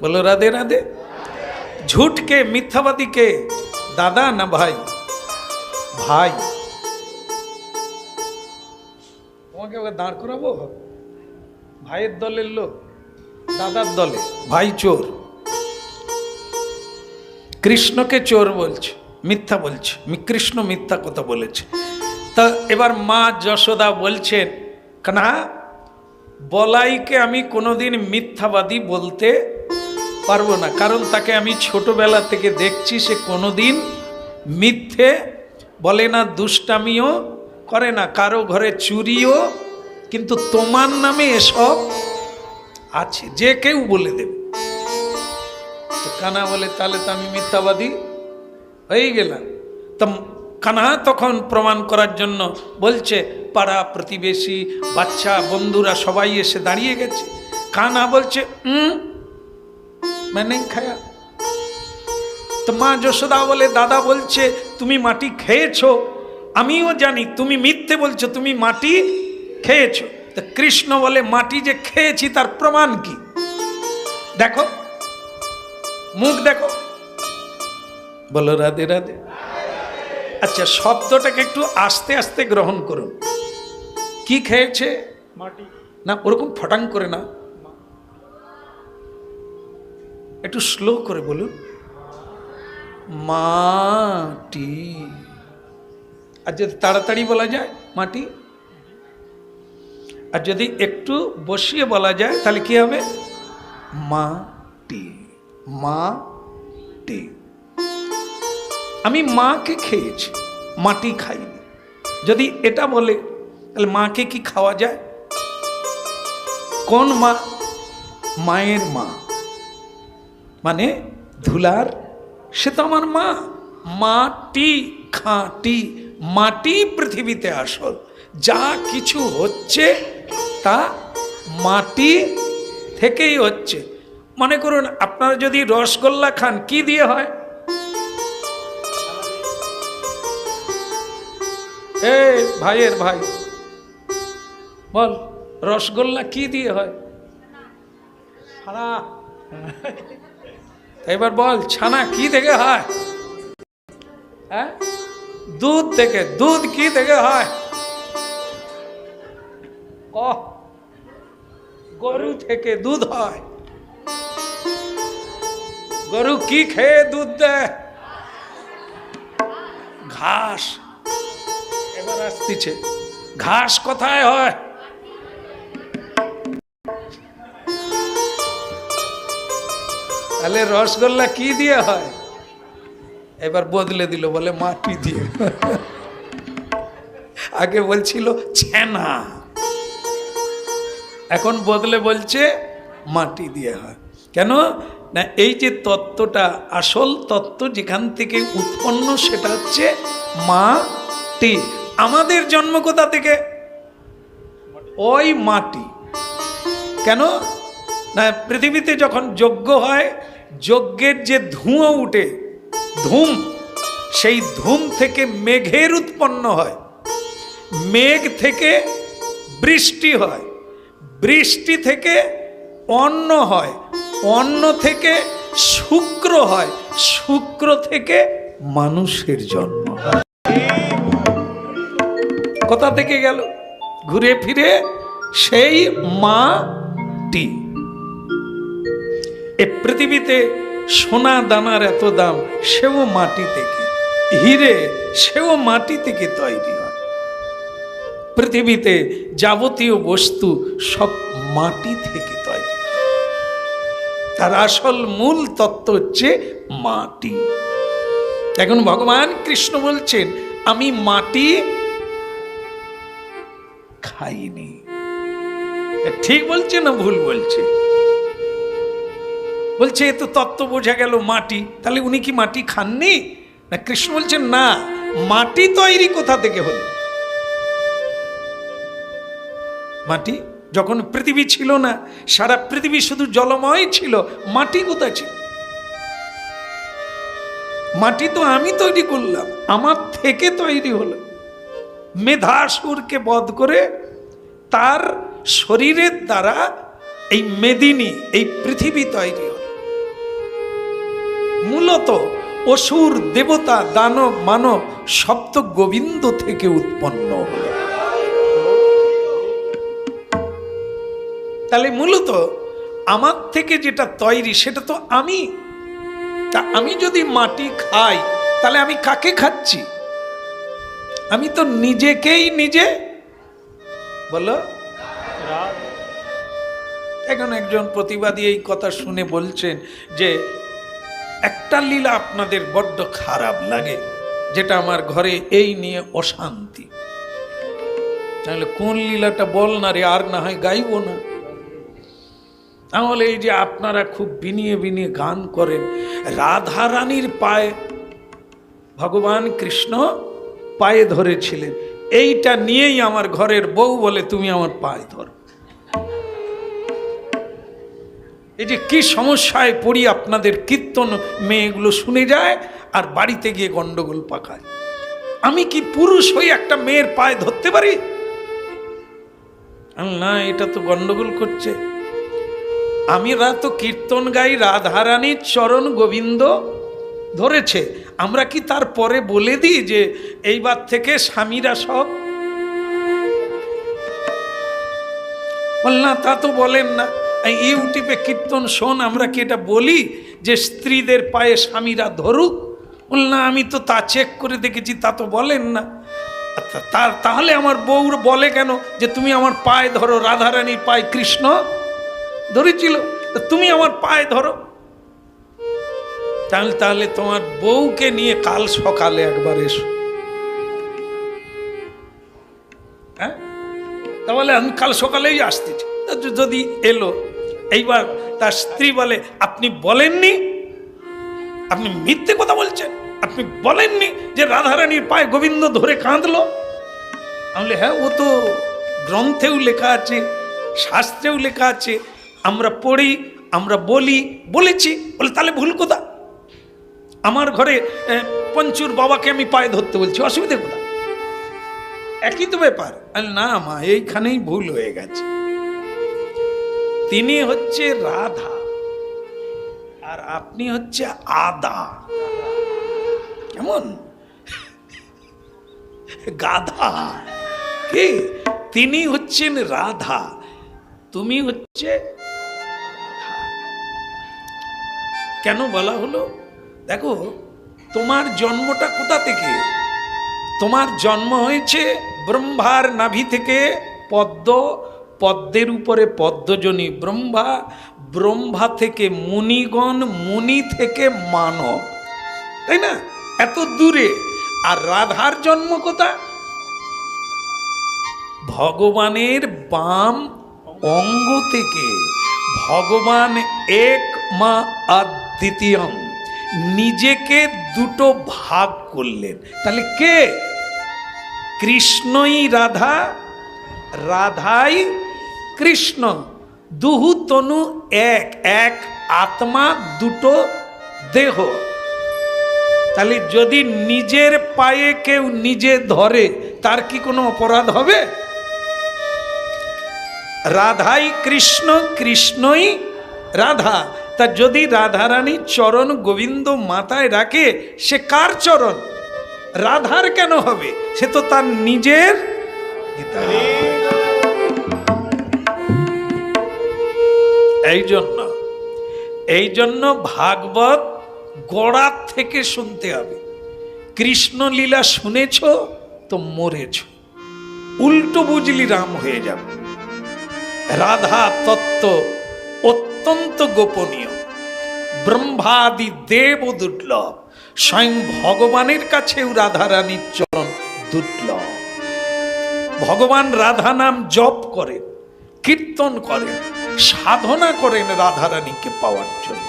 বলো রাধে রাধে। ঝুট কে, মিথ্যাবাদী কে? দাদা না ভাই? ভাই। তোমাকে ওকে দাঁড় করাবো? ভাইয়ের দলের লোক, দাদার দলে ভাই চোর, কৃষ্ণকে চোর বলছে, মিথ্যা বলছে, কৃষ্ণ মিথ্যা কথা বলেছে। তা এবার মা যশোদা বলছেন কানা, বলাইকে আমি কোনোদিন মিথ্যাবাদী বলতে পারবো না, কারণ তাকে আমি ছোটবেলা থেকে দেখছি সে কোনোদিন মিথ্যে বলে না, দুষ্টামিও করে না, কারো ঘরে চুরিও, কিন্তু তোমার নামে এসব আছে, যে কেউ বলে দেবে। তো কানা বলে তাহলে তো আমি মিথ্যাবাদী হয়ে গেলাম। তো কানা তখন প্রমাণ করার জন্য বলছে পাড়া প্রতিবেশী বাচ্চা বন্ধুরা সবাই এসে দাঁড়িয়ে গেছে। কানা বলছে মানে খায়া। তো মা যশোদা বলে দাদা বলছে তুমি মাটি খেয়েছো, আমিও জানি তুমি মিথ্যে বলছো, তুমি মাটি খেয়েছো। তো কৃষ্ণ বলে মাটি যে খেয়েছি তার প্রমাণ কি? দেখো, মুখ দেখো। বলো রাধে রাধে। আচ্ছা, শব্দটাকে একটু আস্তে আস্তে গ্রহণ করুন। কি খেয়েছে? মাটি। না ওরকম ফটাং করে না, একটু স্লো করে বলুন, মাটি। আর যদি তাড়াতাড়ি বলা যায় মাটি, আর যদি একটু বসিয়ে বলা যায় তাহলে কি হবে? মাটি, মাটি। আমি মাকে খেয়েছি, মাটি খাইনি। যদি এটা বলে তাহলে মাকে কি খাওয়া যায়? কোন মা? মায়ের মা, মানে ধুলার, সে তো আমার মা। মাটি, খাঁটি মাটি পৃথিবীতে আসল। যা কিছু হচ্ছে তা মাটি থেকেই হচ্ছে। মনে করুন আপনারা যদি রসগোল্লা খান, কি দিয়ে হয়? এই ভাইয়ের ভাই বল, রসগোল্লা কি দিয়ে হয়? ছানা। এবার বল, ছানা কি থেকে হয়? হ্যাঁ, দুধ থেকে। দুধ কি থেকে হয়? গরু থেকে দুধ হয়। গরু কি খেয়ে দুধ দেয়? ঘাস। এবার আসতেছে, ঘাস কোথায় হয়? তাহলে রসগোল্লা কি দিয়ে হয়? এবার বদলে দিল, বলে মাটি দিয়ে। আগে বলছিল ছানা, এখন বদলে বলছে মাটি দিয়ে হয়। কেন না, এই যে তত্ত্বটা, আসল তত্ত্ব যেখান থেকে উৎপন্ন সেটা হচ্ছে মাটি। আমাদের জন্ম কোথা থেকে? ওই মাটি। কেন না, পৃথিবীতে যখন যজ্ঞ হয়, যজ্ঞের যে ধুঁয়ো উঠে, ধূম, সেই ধূম থেকে মেঘের উৎপন্ন হয়, মেঘ থেকে বৃষ্টি হয়, বৃষ্টি থেকে অন্ন হয়, অন্ন থেকে শুক্র হয়, শুক্র থেকে মানুষের জন্ম হয়। কোথা থেকে গেল? ঘুরে ফিরে সেই মাটি। এ পৃথিবীতে সোনা দানার এত দাম, সেও মাটি থেকে। হিরে, সেও মাটি থেকে তৈরি হয়। পৃথিবীতে যাবতীয় বস্তু সব মাটি থেকে তৈরি হয়। তার আসল মূল তত্ত্ব হচ্ছে মাটি। এখন ভগবান কৃষ্ণ বলছেন, আমি মাটি খাইনি। ঠিক বলছে না ভুল বলছে? বলছে এ তো তত্ত্ব বোঝা গেল মাটি, তাহলে উনি কি মাটি খাননি? না, কৃষ্ণ বলছেন না, মাটি তৈরি কোথা থেকে হলো? মাটি যখন পৃথিবী ছিল না, সারা পৃথিবী শুধু জলময় ছিল, মাটি কোথায় ছিল? মাটি তো আমি তৈরি করলাম, আমার থেকে তৈরি হলো। মেধাসুরকে বধ করে তার শরীরের দ্বারা এই মেদিনী, এই পৃথিবী তৈরি হল। মূলত অসুর, দেবতা, দানব, মানব সপ্ত গোবিন্দ থেকে উৎপন্ন হল। তাহলে মূলত আমার থেকে যেটা তৈরি সেটা তো আমি। তা আমি যদি মাটি খাই, তাহলে আমি কাকে খাচ্ছি? আমি তো নিজেকেই নিজে, বলো। এখন একজন প্রতিবাদী এই কথা শুনে বলছেন যে একটা লীলা আপনাদের বড্ড খারাপ লাগে, যেটা আমার ঘরে এই নিয়ে অশান্তি। তাহলে কোন লীলাটা বল না রে, আর না হয় গাইব না। তাহলে এই যে আপনারা খুব বিনিয়ে বিনিয়ে গান করেন, রাধা রানীর পায়ে ভগবান কৃষ্ণ পায়ে ধরেছিলেন, এইটা নিয়েই আমার ঘরের বউ বলে তুমি আমার পায়ে ধরো। এই যে কি সমস্যায় পড়ি, আপনাদের কীর্তন মেয়েগুলো শুনে যায় আর বাড়িতে গিয়ে গন্ডগোল পাকায়। আমি কি পুরুষ হয়ে একটা মেয়ের পায়ে ধরতে পারি? না, এটা তো গন্ডগোল করছে। আমরা তো কীর্তন গাই, রাধারানীর চরণ গোবিন্দ ধরেছে, আমরা কি তারপরে বলে দিই যে এইবার থেকে স্বামীরা সব? বল না, তা তো বলেন না। এই ইউটিউবে কীর্তন শোন, আমরা কি এটা বলি যে স্ত্রীদের পায়ে স্বামীরা ধরুক? বল না, আমি তো তা চেক করে দেখেছি, তা তো বলেন না। তাহলে আমার বউ বলে কেন যে তুমি আমার পায়ে ধরো? রাধারানীর পায়ে কৃষ্ণ ধরেছিল, তুমি আমার পায়ে ধরো। তাহলে তোমার বউকে নিয়ে কাল সকালে একবার এসো। হ্যাঁ, তাহলে আমি কাল সকালেই আসতেছি। যদি এলো, এইবার তার স্ত্রী বলে আপনি বলেননি, আপনি মিথ্যে কথা বলছেন, আপনি বলেননি যে রাধারানীর পায়ে গোবিন্দ ধরে কাঁদলো। আমি হ্যাঁ, ও তো গ্রন্থেও লেখা আছে, শাস্ত্রেও লেখা আছে, আমরা পড়ি, আমরা বলেছি। বলে তাহলে ভুল কথা? আমার ঘরে পঞ্চুর বাবাকে আমি পায়ে ধরতে বলছি, অসুবিধে কোথা? একই তো ব্যাপার। না মা, এইখানেই ভুল হয়ে গেছে। তিনি হচ্ছে রাধা আর আপনি হচ্ছে আদা। কেমন গাধা? কি? তিনি হচ্ছেন রাধা, তুমি হচ্ছে। কেন বলা হলো? দেখো, তোমার জন্মটা কোথা থেকে? তোমার জন্ম হয়েছে ব্রহ্মার নাভি থেকে পদ্ম, পদ্মের উপরে পদ্মজনী ব্রহ্মা, ব্রহ্মা থেকে মুনিগণ, মুনি থেকে মানব, তাই না? এত দূরে। আর রাধার জন্ম কোথা? ভগবানের বাম অঙ্গ থেকে। ভগবান এক মা অদ্বিতীয়ম, নিজেকে দুটো ভাগ করলেন। তাহলে কে? কৃষ্ণই রাধা, রাধাই কৃষ্ণ। দুহু তনু এক, এক আত্মা, দুটো দেহ। তাহলে যদি নিজের পায়ে কেউ নিজে ধরে, তার কি কোনো অপরাধ হবে? রাধাই কৃষ্ণ, কৃষ্ণই রাধা। তা যদি রাধারানী চরণ গোবিন্দ মাথায় রাখে, সে কার চরণ? রাধার কেন হবে? সে তো তার নিজের। এই জন্য ভাগবত গোড়ার থেকে শুনতে হবে। কৃষ্ণ লীলা শুনেছ তো মরেছ, উল্টো বুঝলি রাম হয়ে যাবে। রাধা তত্ত্ব অত্যন্ত গোপনীয়, ব্রহ্মাদি দেব দুর্লভ, স্বয়ং ভগবানের কাছেও রাধারানীর চরণ দুর্লভ। ভগবান রাধা নাম জপ করেন, কীর্তন করেন, সাধনা করেন রাধারানীকে পাওয়ার জন্য।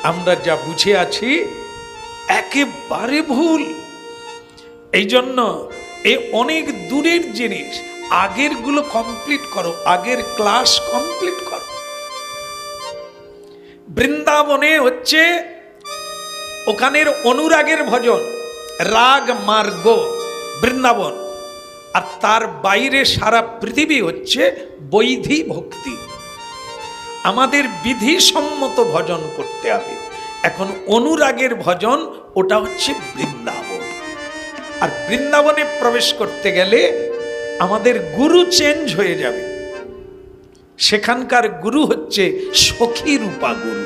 আমরা যা বুঝে আছি একেবারে ভুল। এই জন্য এ অনেক দূরের জিনিস। আগের গুলো কমপ্লিট করো, আগের ক্লাস কমপ্লিট করো। বৃন্দাবনে হচ্ছে ওখানের অনুরাগের ভজন, রাগ মার্গ বৃন্দাবন। আর তার বাইরে সারা পৃথিবী হচ্ছে বৈধি ভক্তি। আমাদের বিধিসম্মত ভজন করতে হবে। এখন অনুরাগের ভজন, ওটা হচ্ছে বৃন্দাবন। আর বৃন্দাবনে প্রবেশ করতে গেলে আমাদের গুরু চেঞ্জ হয়ে যাবে। সেখানকার গুরু হচ্ছে সখী রূপা গুরু।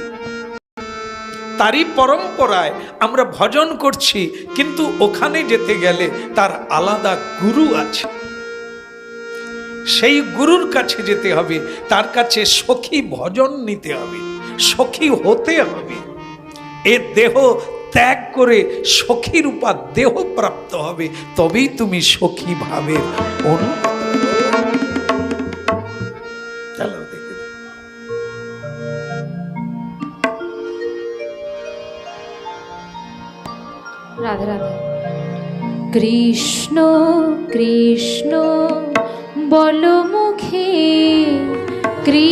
তারই পরম্পরায় আমরা ভজন করছি, কিন্তু ওখানে যেতে গেলে তার আলাদা গুরু আছে। সেই গুরুর কাছে যেতে হবে, তার কাছে সখী ভজন নিতে হবে, সখী হতে হবে। এ দেহ ত্যাগ করে সখী রূপা দেহ প্রাপ্ত হবে, তবেই তুমি সখী ভাবের অনুভূতি। চলো দেখে রাধে রাধে। কৃষ্ণ কৃষ্ণ বল মুখে, কৃষ্ণ